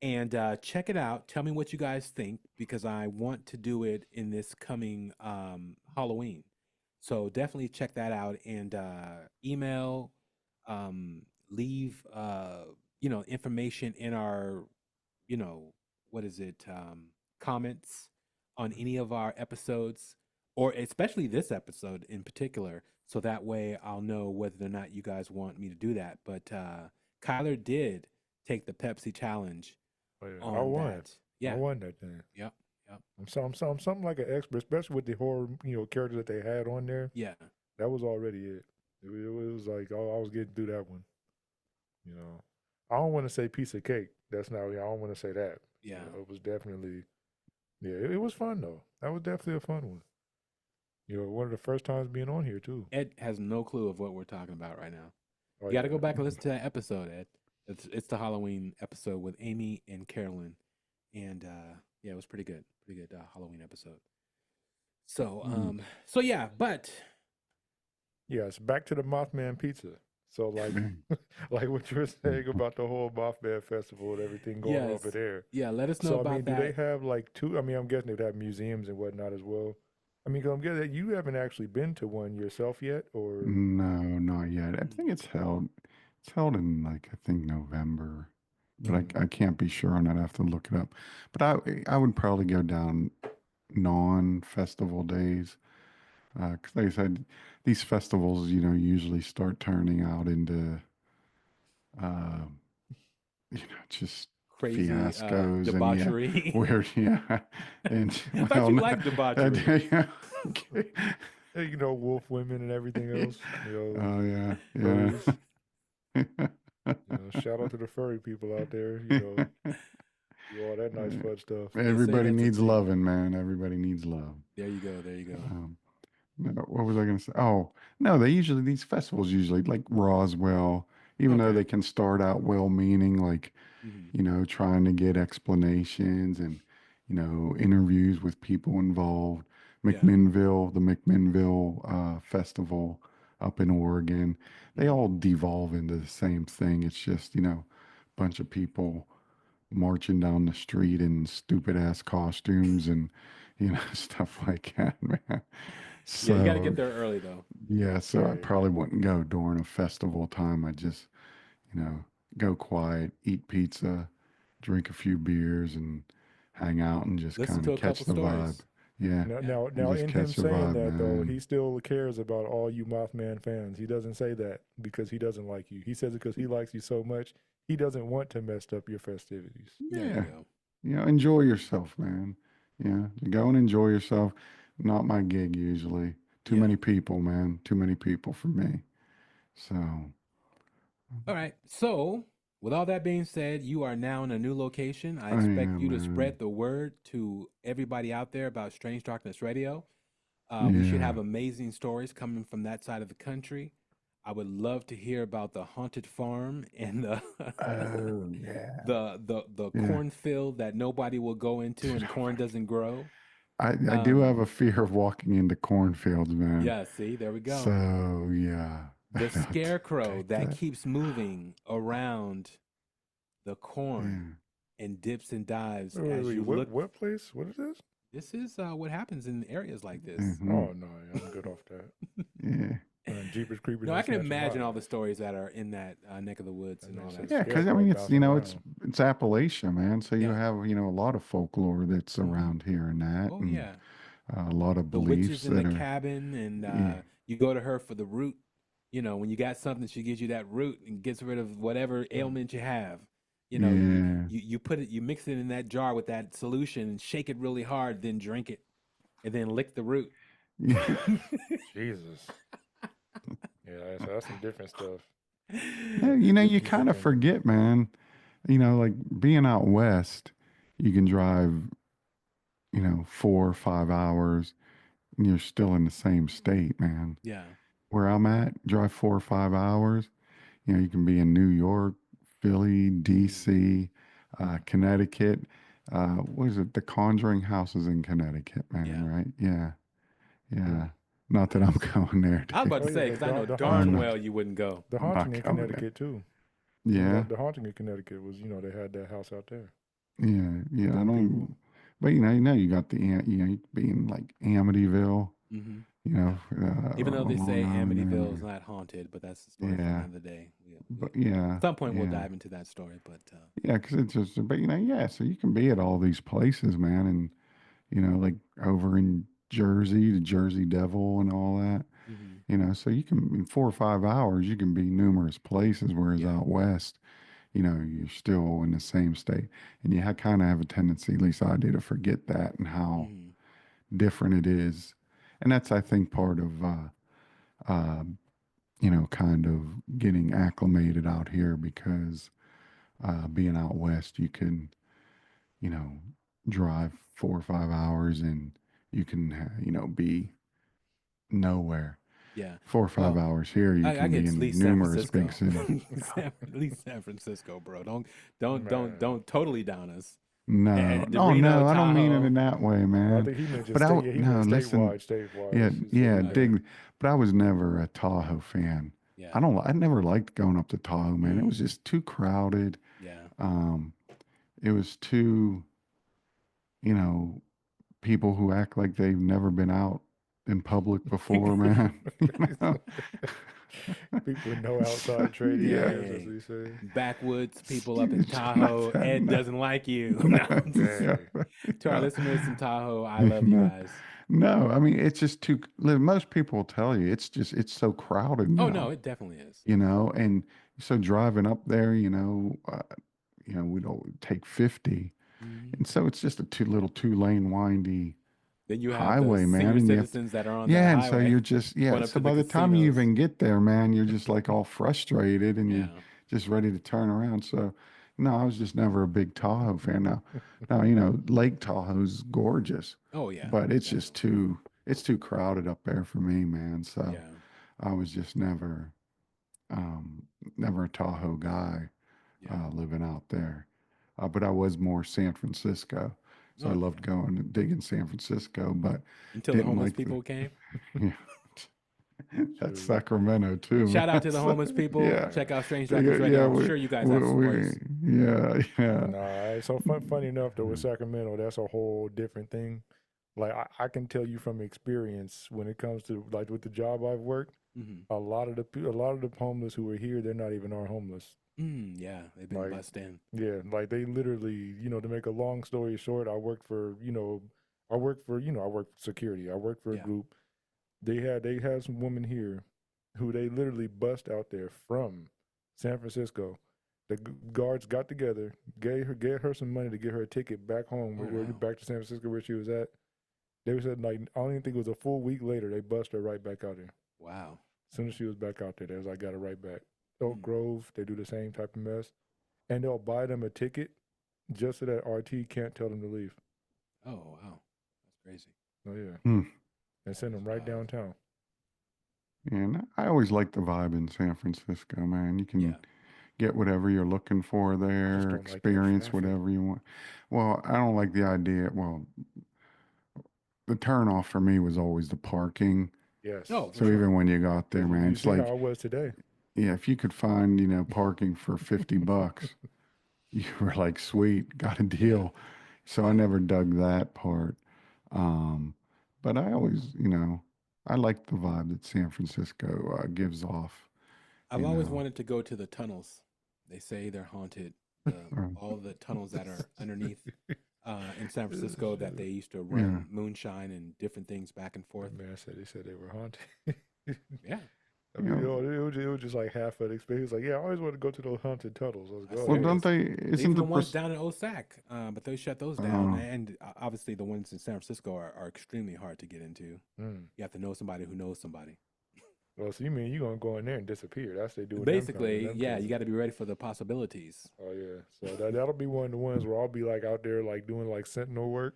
and check it out. Tell me what you guys think because I want to do it in this coming Halloween. So definitely check that out and email, leave information in our what is it comments on any of our episodes, or especially this episode in particular, so that way I'll know whether or not you guys want me to do that. But Kyler did take the Pepsi challenge Oh, yeah. on I won. that. Yeah. I won that thing. Yep. I'm something like an expert, especially with the horror, characters that they had on there. Yeah. That was already it. It was like, oh, I was getting through that one. I don't want to say piece of cake. That's not. I don't want to say that. Yeah. It was definitely. Yeah, it was fun though. That was definitely a fun one. One of the first times being on here too. Ed has no clue of what we're talking about right now. Oh, You got to yeah. go back and listen to that episode, Ed. It's the Halloween episode with Amy and Carolyn, and yeah, it was pretty good. Pretty good Halloween episode. So Mm. so yeah, but Yes, back to the Mothman pizza. So like what you were saying about the whole Mothman Festival and everything going on over yes, there. yeah, let us know So I mean, about do they that. have like two? I mean, I'm guessing they'd have museums and whatnot as well. I mean, 'cause I'm guessing that you haven't actually been to one yourself yet, or No, not yet. I Mm, think it's held in like I think November, but mm, I can't be sure on that. I have to look it up. But I would probably go down non-festival days, because like I said, these festivals, usually start turning out into uh, just Crazy fiascos and yeah, debauchery. weird, yeah, and I thought well, you no, liked debauchery. yeah, wolf women and everything else. oh yeah, Furries. yeah. Shout out to the furry people out there. Do all that nice fun stuff. They say Everybody that's a needs thing. loving, man. Everybody needs love. There you go. There you go. No, what was I going to say? Oh, no, these festivals usually like Roswell, even though Okay. they can start out well-meaning, like, Hmm. trying to get explanations and, interviews with people involved. Yeah. The McMinnville Festival up in Oregon, they Hmm. all devolve into the same thing. It's just, bunch of people marching down the street in stupid ass costumes and, stuff like that, man. Yeah, you got to So get there early though. yeah, so I Right. probably wouldn't go during a festival time. I just, you know, go quiet, eat pizza, drink a few beers, and hang out and just Listen kind to of a catch couple the vibe. stories. Yeah, Now, Yeah. now, and now, just in him catch the saying vibe, that though, he man. still cares about all you Mothman fans. He doesn't say that because he doesn't like you. He says it because he likes you so much. He doesn't want to mess up your festivities. There you Yeah, go. enjoy yourself, man. Yeah, go and enjoy yourself. Not my gig usually. Too Yeah. many people, man. Too many people for me. So, All right. So, with all that being said, you are now in a new location. I I expect am, you to man. spread the word to everybody out there about Strange Darkness Radio. We should Yeah. have amazing stories coming from that side of the country. I would love to hear about the haunted farm and the Oh, yeah. the Yeah. cornfield that nobody will go into Dude, and oh my corn doesn't grow. I do have Um, a fear of walking into cornfields, man. yeah, see, there we go. So yeah, The don't scarecrow take that that. keeps moving around the corn Yeah. and dips and dives Wait, wait, as wait. you look. What place? What is this? This is what happens in areas like this. Hmm. Oh no, yeah, I'm good off that. Yeah. Jeepers Creepers No, I and can snatching my imagine all the stories that are in that neck of the woods and and they all say that Yeah, stuff. because I scarecrow mean bouncing it's around. Appalachia, man. So you Yeah. have a lot of folklore that's Hmm. around here and that, Oh and yeah. a lot of The witches beliefs in the that are. cabin, and Yeah. you go to her for the root. You know, when you got something, she gives you that root and gets rid of whatever Yeah. ailment you have. You know, Yeah. you put it, you mix it in that jar with that solution and shake it really hard, then drink it, and then lick the root. Yeah. Jesus. Yeah, that's some different stuff. Yeah, Get you people kind of can. forget, man. Like being out west, you can drive, 4 or 5 hours, and you're still in the same state, man. Yeah. Where I'm at, drive 4 or 5 hours, you can be in New York, Philly, Mm. DC, Connecticut. What is it? The Conjuring House is in Connecticut, man, Yeah. right? Yeah. Yeah. Yeah. Not that I'm Nice. going there, I was dude. about Oh to yeah, say because I know the I'm darn haunting, not, well you wouldn't go. the I'm haunting not in going there. Connecticut too. Yeah. The haunting in Connecticut was, they had that house out there. Yeah. Yeah. I Them people. don't, but you got you could be in like Amityville, Hmm. Yeah. Even though they Long say Island Amityville is area. not haunted, but that's the story for Yeah. another day. But yeah. At some point we'll Yeah. dive into that story, but Yeah. Cause it's just, but yeah. So you can be at all these places, man. And, like over in Jersey, the Jersey Devil and all that. mhm. So you can, in 4 or 5 hours, you can be numerous places. Whereas Yeah. out west, you're still in the same state. And you kind of have a tendency, at least I do, to forget that and how Hmm. different it is. And that's, I think, part of, uh, kind of getting acclimated out here because being out west, you can, you know, drive 4 or 5 hours and you can, be nowhere. Yeah. 4 or 5 Well, hours here, you I can be get at in least San numerous big Francisco. cities. At least San Francisco, bro. Don't Man. totally down us. No. And the Oh Reno, no, I don't mean it Tahoe. in that way, I man. think he meant But just state. Yeah, he no, meant listen. statewide. Yeah, He yeah, said, Okay. but I was never a Tahoe fan. Yeah. I never liked going up to Tahoe, man. It was Mm. just too crowded. Yeah. Um, it was too, you know, people who act like they've never been out in public before, man. You know? people with no outside trading Yeah. hands, as Dang. we say. Backwoods people up in Tahoe. Ed No. doesn't like you. No. Yeah. To our Yeah. listeners in Tahoe, I love you No. guys. No, I mean it's just too. Most people will tell you it's so crowded Oh no, now, it definitely is. and so driving up there, we'd all take 50, Mhm. and so it's just a two lane windy Then you have the highway, man, senior and citizens that are on the yeah, and so highway you're just going up so to the by the time you casinos. even get there, man, you're just like all frustrated and you're Yeah. just ready to turn around. So no, I was just never a big Tahoe fan. Now Lake Tahoe's gorgeous, Oh yeah. but it's just Definitely. it's too crowded up there for me, man. So Yeah. I was just um, never a Tahoe guy Yeah. living out there. But I was more San Francisco. So I Okay. loved going and digging San Francisco, but Until the didn't homeless like people came. yeah. That's True. Sacramento too, Shout man. out to the homeless people. Yeah. Check out Strange Records Yeah, Radio. I'm sure you guys have stories. yeah. Nah, so funny enough though with Sacramento, that's a whole different thing. Like I can tell you from experience when it comes to like with the job I've worked, Hmm. a lot of the homeless who are here, they're not even our homeless. Yeah, they've been Like bussed in. yeah, like they literally, to make a long story short, I worked for security. I worked for a Yeah. group. They had some women here who they literally bussed out there from San Francisco. The guards got together, gave her some money to get her a ticket back home, Oh wow. back to San Francisco where she was at. They said like I don't even think it was a full week later they bust her right back out there. Wow. As soon as she was back out there, they was like got her right back. Oak Mm. Grove, they do the same type of mess, and they'll buy them a ticket just so that RT can't tell them to leave. Oh wow. That's crazy. Oh yeah, Hmm. and send That them is right wild. downtown. And I always liked the vibe in San Francisco, man. You can Yeah. get whatever you're looking for I just there, don't like that experience traffic. whatever you want. Well, I don't like the idea. Well, the turnoff for me was always the parking. Yes. Oh, for So sure. even when you got there, man, You it's see like, how I was today. yeah, if you could find, parking for $50, you were like, sweet, got a Yeah. deal. So I Yeah. never dug that part. Um, but I always, I like the vibe that San Francisco gives off, I've you always know. wanted to go to the tunnels. They say they're haunted. The Um, all the tunnels that are underneath in San Francisco that they used to yeah. run moonshine and different things back and forth. Man, they said they were haunted. Yeah. I mean, it was just like half of the experience. Like, yeah, I always wanted to go to those haunted tunnels. Let's That's go. Well, Yeah. don't serious. they, Even isn't the the, ones down in Osac, but they shut those down. And obviously, the ones in San Francisco are extremely hard to get into. Mm. You have to know somebody who knows somebody. Well, so you mean you're going to go in there and disappear. That's what they do in Basically, them yeah, you places. got to be ready for the possibilities. Oh, yeah. So that'll be one of the ones where I'll be like out there like doing like sentinel work.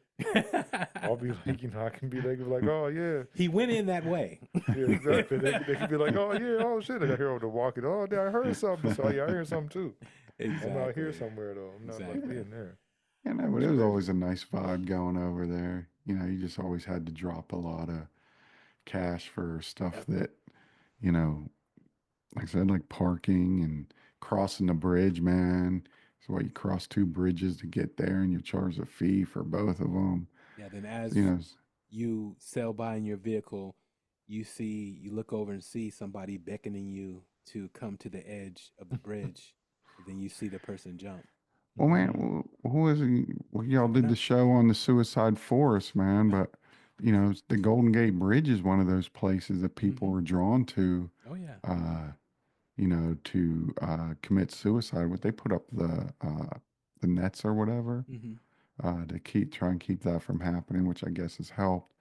I'll be like, I can be like, oh, yeah. He went in that way. Yeah, exactly. They can be like, oh, yeah, oh, shit. I got here over the walking. Oh, yeah, I heard something. So, yeah, I heard something too. Exactly. I'm out here somewhere, though. I'm not like Exactly. being there. but it was always a nice vibe going over there. You just always had to drop a lot of cash for stuff Yep. that, like I said, like parking and crossing the bridge, man. So you cross two bridges to get there, and you charge a fee for both of them. Yeah. Then as You know, you sail by in your vehicle, you look over and see somebody beckoning you to come to the edge of the bridge. And then you see the person jump. well, man, who is he? Well, y'all did the show on the Suicide Forest, man, but the Golden Gate Bridge is one of those places that people are drawn to. Oh yeah. To commit suicide. What they put up the nets or whatever to try and keep that from happening, which I guess has helped.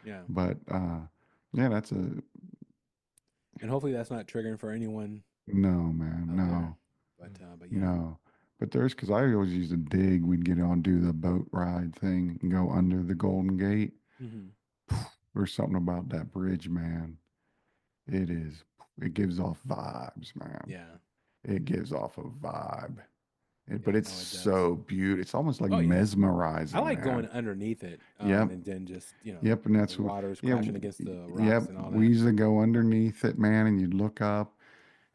Yeah. But yeah, that's And hopefully that's not triggering for anyone. no, man, out no, there. But yeah. no. But because I always used to dig, we'd get on do the boat ride thing and go under the Golden Gate. There's something about that bridge, man. It gives off vibes, man. Yeah. It gives off a vibe. But Yeah, it's no, it does. so beautiful. It's almost like Oh yeah. I mesmerizing, like going man. underneath it, Yep. and then just Yep. And the that's what, water's yeah. crashing against the Yep. rocks and all We that. used to go underneath it, man, and you'd look up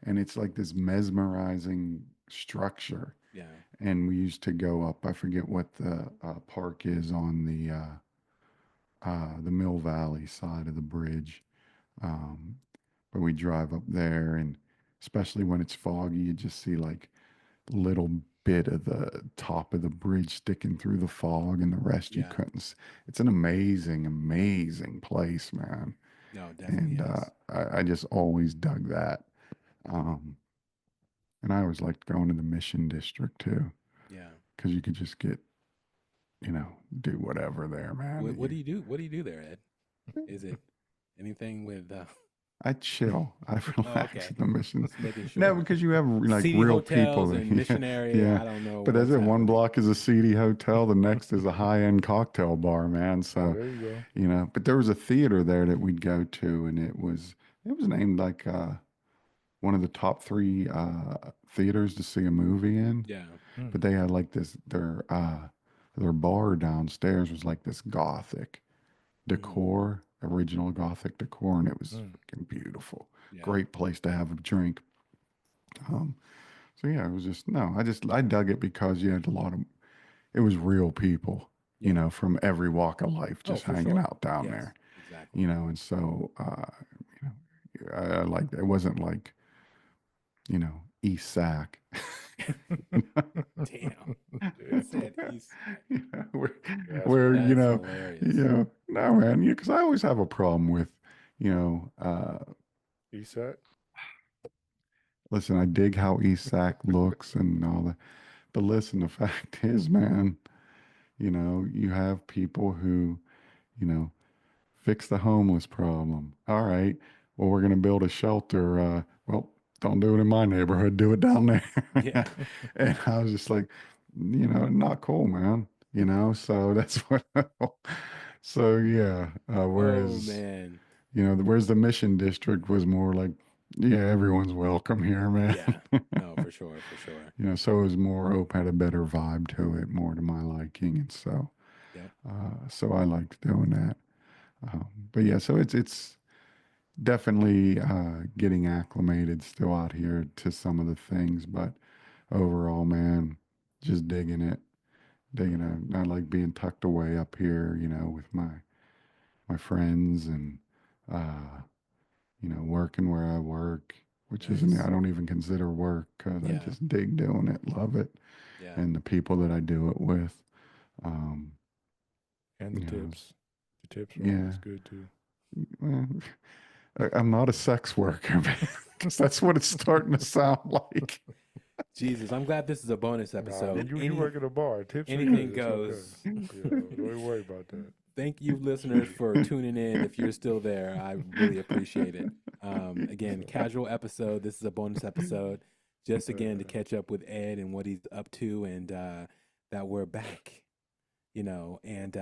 and it's like this mesmerizing structure. Yeah, And we used to go up, I forget what the park is on the Mill Valley side of the bridge. Um, but we drive up there, and especially when it's foggy, you just see like little bit of the top of the bridge sticking through the fog, and the rest you yeah. couldn't. It's an amazing, amazing place, man. No, it definitely And is. I just always dug that. Um, and I always liked going to the Mission District too, Yeah. because you could just get, do whatever there, man. What do you do? What do you do there, Ed? Is it anything with? I chill. I Oh, relax okay. at the mission. Just making No, sure. because you have like Seedy real people hotels there. and mission area. Yeah. I don't know But as what's it one happening. block is a seedy hotel, the next is a high-end cocktail bar, man. Oh, So, there you go. but there was a theater there that we'd go to, and it was named like one of the top three theaters to see a movie in. Yeah. Hmm. But they had like their bar downstairs was like this gothic Mm, decor, original gothic decor, and it was Hmm. fucking beautiful. yeah. Great place to have a drink. Um, so yeah, it was just no, I dug it because you had a lot of it was real people, Yeah. from every walk of life Oh, just for hanging sure. out down Yes. there, Exactly. and so I like it wasn't like East Sac. Damn. He Yeah. said East Side. Where, That's where funny. That's hilarious. no man, because I always have a problem with, you know, uh, East side. listen, I dig how East Sac looks and all that, but listen, the fact is, man, you have people who, you know, fix the homeless problem. All right, well, we're going to build a shelter. Well, don't do it in my neighborhood. Do it down there. Yeah. And I was just like, not cool, man. So that's what. So yeah. Oh Whereas, man. whereas the Mission District was more like, yeah, everyone's welcome here, man. Yeah. No, for sure. For sure. So it was more open, had a better vibe to it, more to my liking, and Yep. so I liked doing that. But yeah, so it's definitely getting acclimated still out here to some of the things, but overall, man, just digging it. I like being tucked away up here, with my friends and uh, working where I work, which isn't I Nice. don't even consider work because I Yeah. just dig doing it, love it, Yeah. and the people that I do it with. Um, And the you know, tips. The tips are yeah. always good too. Well, I'm not a sex worker, man, because that's what it's starting to sound like. Jesus, I'm glad this is a bonus Nah, episode. you work at a bar. Tips are Anything good. It's okay. goes. Yeah, don't even worry about that. Thank you, listeners, for tuning in. If you're still there, I really appreciate it. Again, casual episode. This is a bonus episode, just again to catch up with Ed and what he's up to, and that we're back. And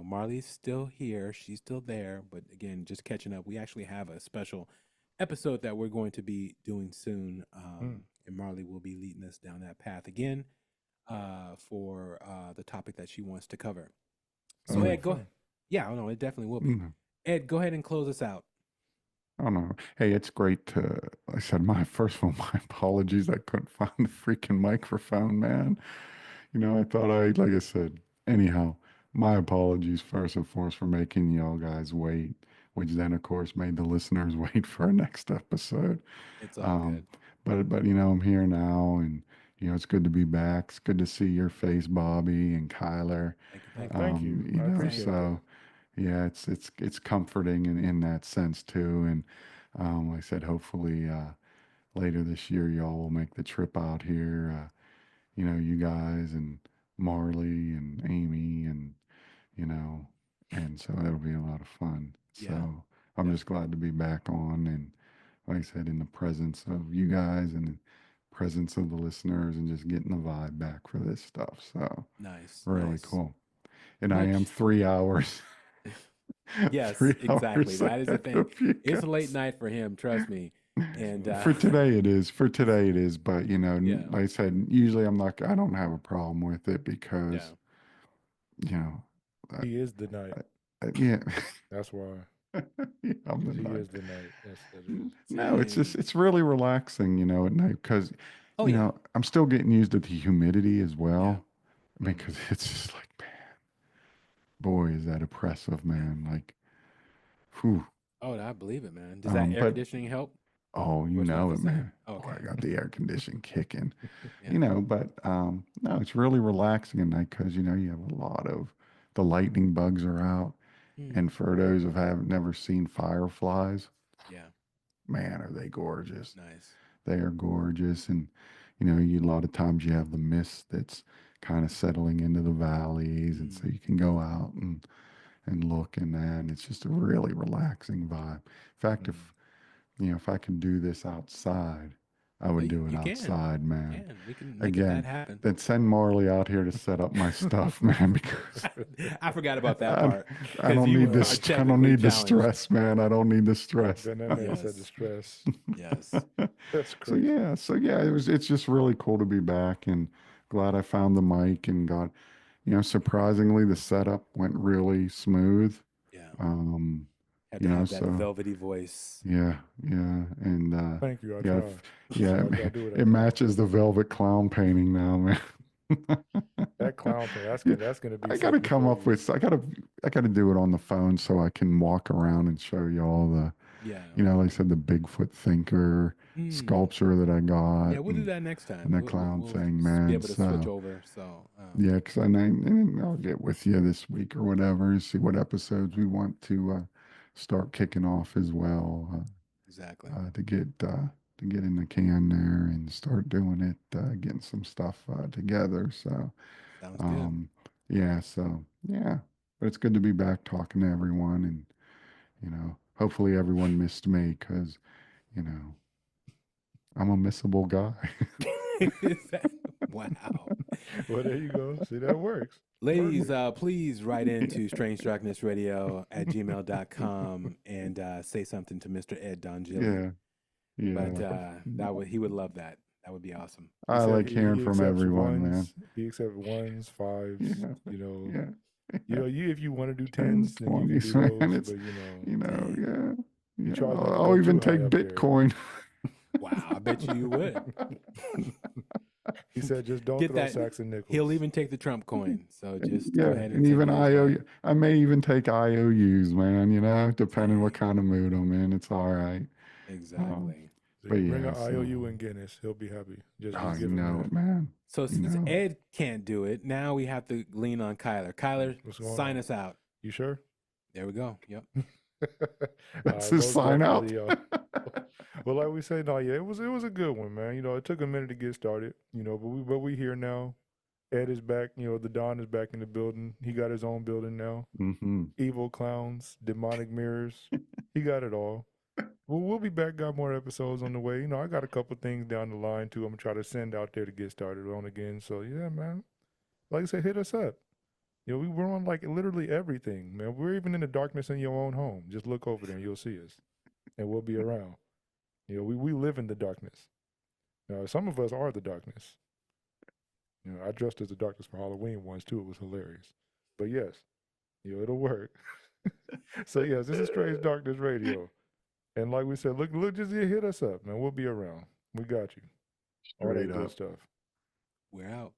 Marley's still here. She's still there, but again, just catching up. We actually have a special episode that we're going to be doing soon, and Marley will be leading us down that path again for the topic that she wants to cover. So Mm. Ed, go. Yeah, no, it definitely will be. Mm. Ed, go ahead and close us out. Oh no. Hey, it's great to, like I said, first of all, my apologies. I couldn't find the freaking microphone, man. I thought like I said, anyhow, my apologies first and foremost for making y'all guys wait, which then of course made the listeners wait for our next episode. It's all Um, good. but I'm here now, and it's good to be back. It's good to see your face, Bobby and Kyler. Thank you. Thank Oh, you. thank you. I appreciate So that. yeah, it's comforting in that sense too. And like I said, hopefully later this year y'all will make the trip out here. You guys and Marley and Amy and you know, and so that'll be a lot of fun. So Yeah, I'm just definitely. glad to be back on, and like I said, in the presence of you guys and the presence of the listeners, and just getting the vibe back for this stuff. So Nice, really nice. cool. And I am Much. 3 hours. Yes, 3 exactly. hours That is the ahead thing. of you It's a late guys. night for him. Trust me. And For today it is. For today it is. But Yeah. like I said, usually I don't have a problem with it yeah. because you know, I, He is the night. yeah, That's why. yeah, I'm the He night. is the night. That's that is. No, it's just Dang. it's really relaxing, at night because Oh yeah. I'm still getting used to the humidity as Yeah. well Mm. because it's just like, man, boy, is that oppressive, Yeah. man. Like, whew. Oh, I believe it, man. Does that air But conditioning help? oh, you Or it's not know the it, same? man. Oh, Okay. I got the air conditioning kicking, Yeah. but no, it's really relaxing at night because you have a lot of the lightning bugs are out, Hmm. and for those who have never seen fireflies, Yeah. man, are they gorgeous. Nice. They are gorgeous, and a lot of times you have the mist that's kind of settling into the valleys, and so Mm. you can go out and look in that, and it's just a really relaxing vibe. In fact, Mm. if I can do this outside, I Oh, would do it you can. outside, You man. can. We can make that Again, happen. then send Marley out here to set up my stuff, man, because I forgot about that I, part I because don't you need Well, are this. I don't technically need the challenged. stress, man. I don't need the stress. then that man said the Yes. stress. Yes. That's So crazy. yeah, it's just really cool to be back and glad I found the mic and got, surprisingly the setup went really smooth. Yeah. Um, Had to have that so velvety voice. yeah, and Thank you. I yeah, try. yeah, I do what I it can. matches the velvet clown painting now, man. That clown paint. Yeah, That's gonna be I gotta something come for up you. with. I gotta do it on the phone so I can walk around and show you all the, Yeah. like I said, the Bigfoot thinker Mm. sculpture that I got, Yeah, we'll do that next time. and the clown We'll thing, be man. able to switch So over. So, yeah, because and I'll get with you this week or whatever and see what episodes we want to start kicking off as well exactly. to get in the can there and start doing it, getting some stuff together. So Sounds good. um, yeah, but it's good to be back talking to everyone, and hopefully everyone missed me because you know I'm a missable guy. Wow. Well, there you go. See, that works. Ladies, Perfect. please write into strangedarknessradio@gmail.com and say something to Mr. Ed DonGilli. Yeah, But yeah. he would love that. That would be awesome. He I said like hearing he from accepts everyone, man. ones. He accepts ones, fives. Yeah, yeah, yeah. You if you want to do And tens, then you can do 20s, man. those. It's, But Dang. yeah, you yeah. try not to I'll go even too take high up there. Bitcoin. Wow, I bet you would. He said, just don't Get throw that. sacks and nickels. He'll even take the Trump coin. So just go Yeah, ahead and and send even it his way. I may even take IOUs, man. Depending what Dang. kind of mood I'm in, it's all right. Um, Exactly. So but you bring yeah, an IOU so and Guinness, he'll be happy. Just you give him know that. it, man. So You since know it. Ed can't do it, now we have to lean on Kyler. Kyler, What's going sign on? us out. You sure? There we go. Yep. That's his Most sign out. definitely. Well, like we say, no, yeah, it was a good one, man. It took a minute to get started, but we here now. Ed is back. The Don is back in the building. He got his own building now. Mm-hmm. Evil clowns, demonic mirrors. He got it all. We'll be back. Got more episodes on the way. I got a couple things down the line too. I'm gonna try to send out there to get started on again. So yeah, man. Like I said, hit us up. We're on like literally everything, man. We're even in the darkness in your own home. Just look over there and you'll see us, and we'll be around. We live in the darkness. Some of us are the darkness. I dressed as the darkness for Halloween once too. It was hilarious. But yes, it'll work. So yes, this is Strange Darkness Radio. And like we said, look, just hit us up, man. We'll be around. We got you. All Straight that good up. stuff. We're out.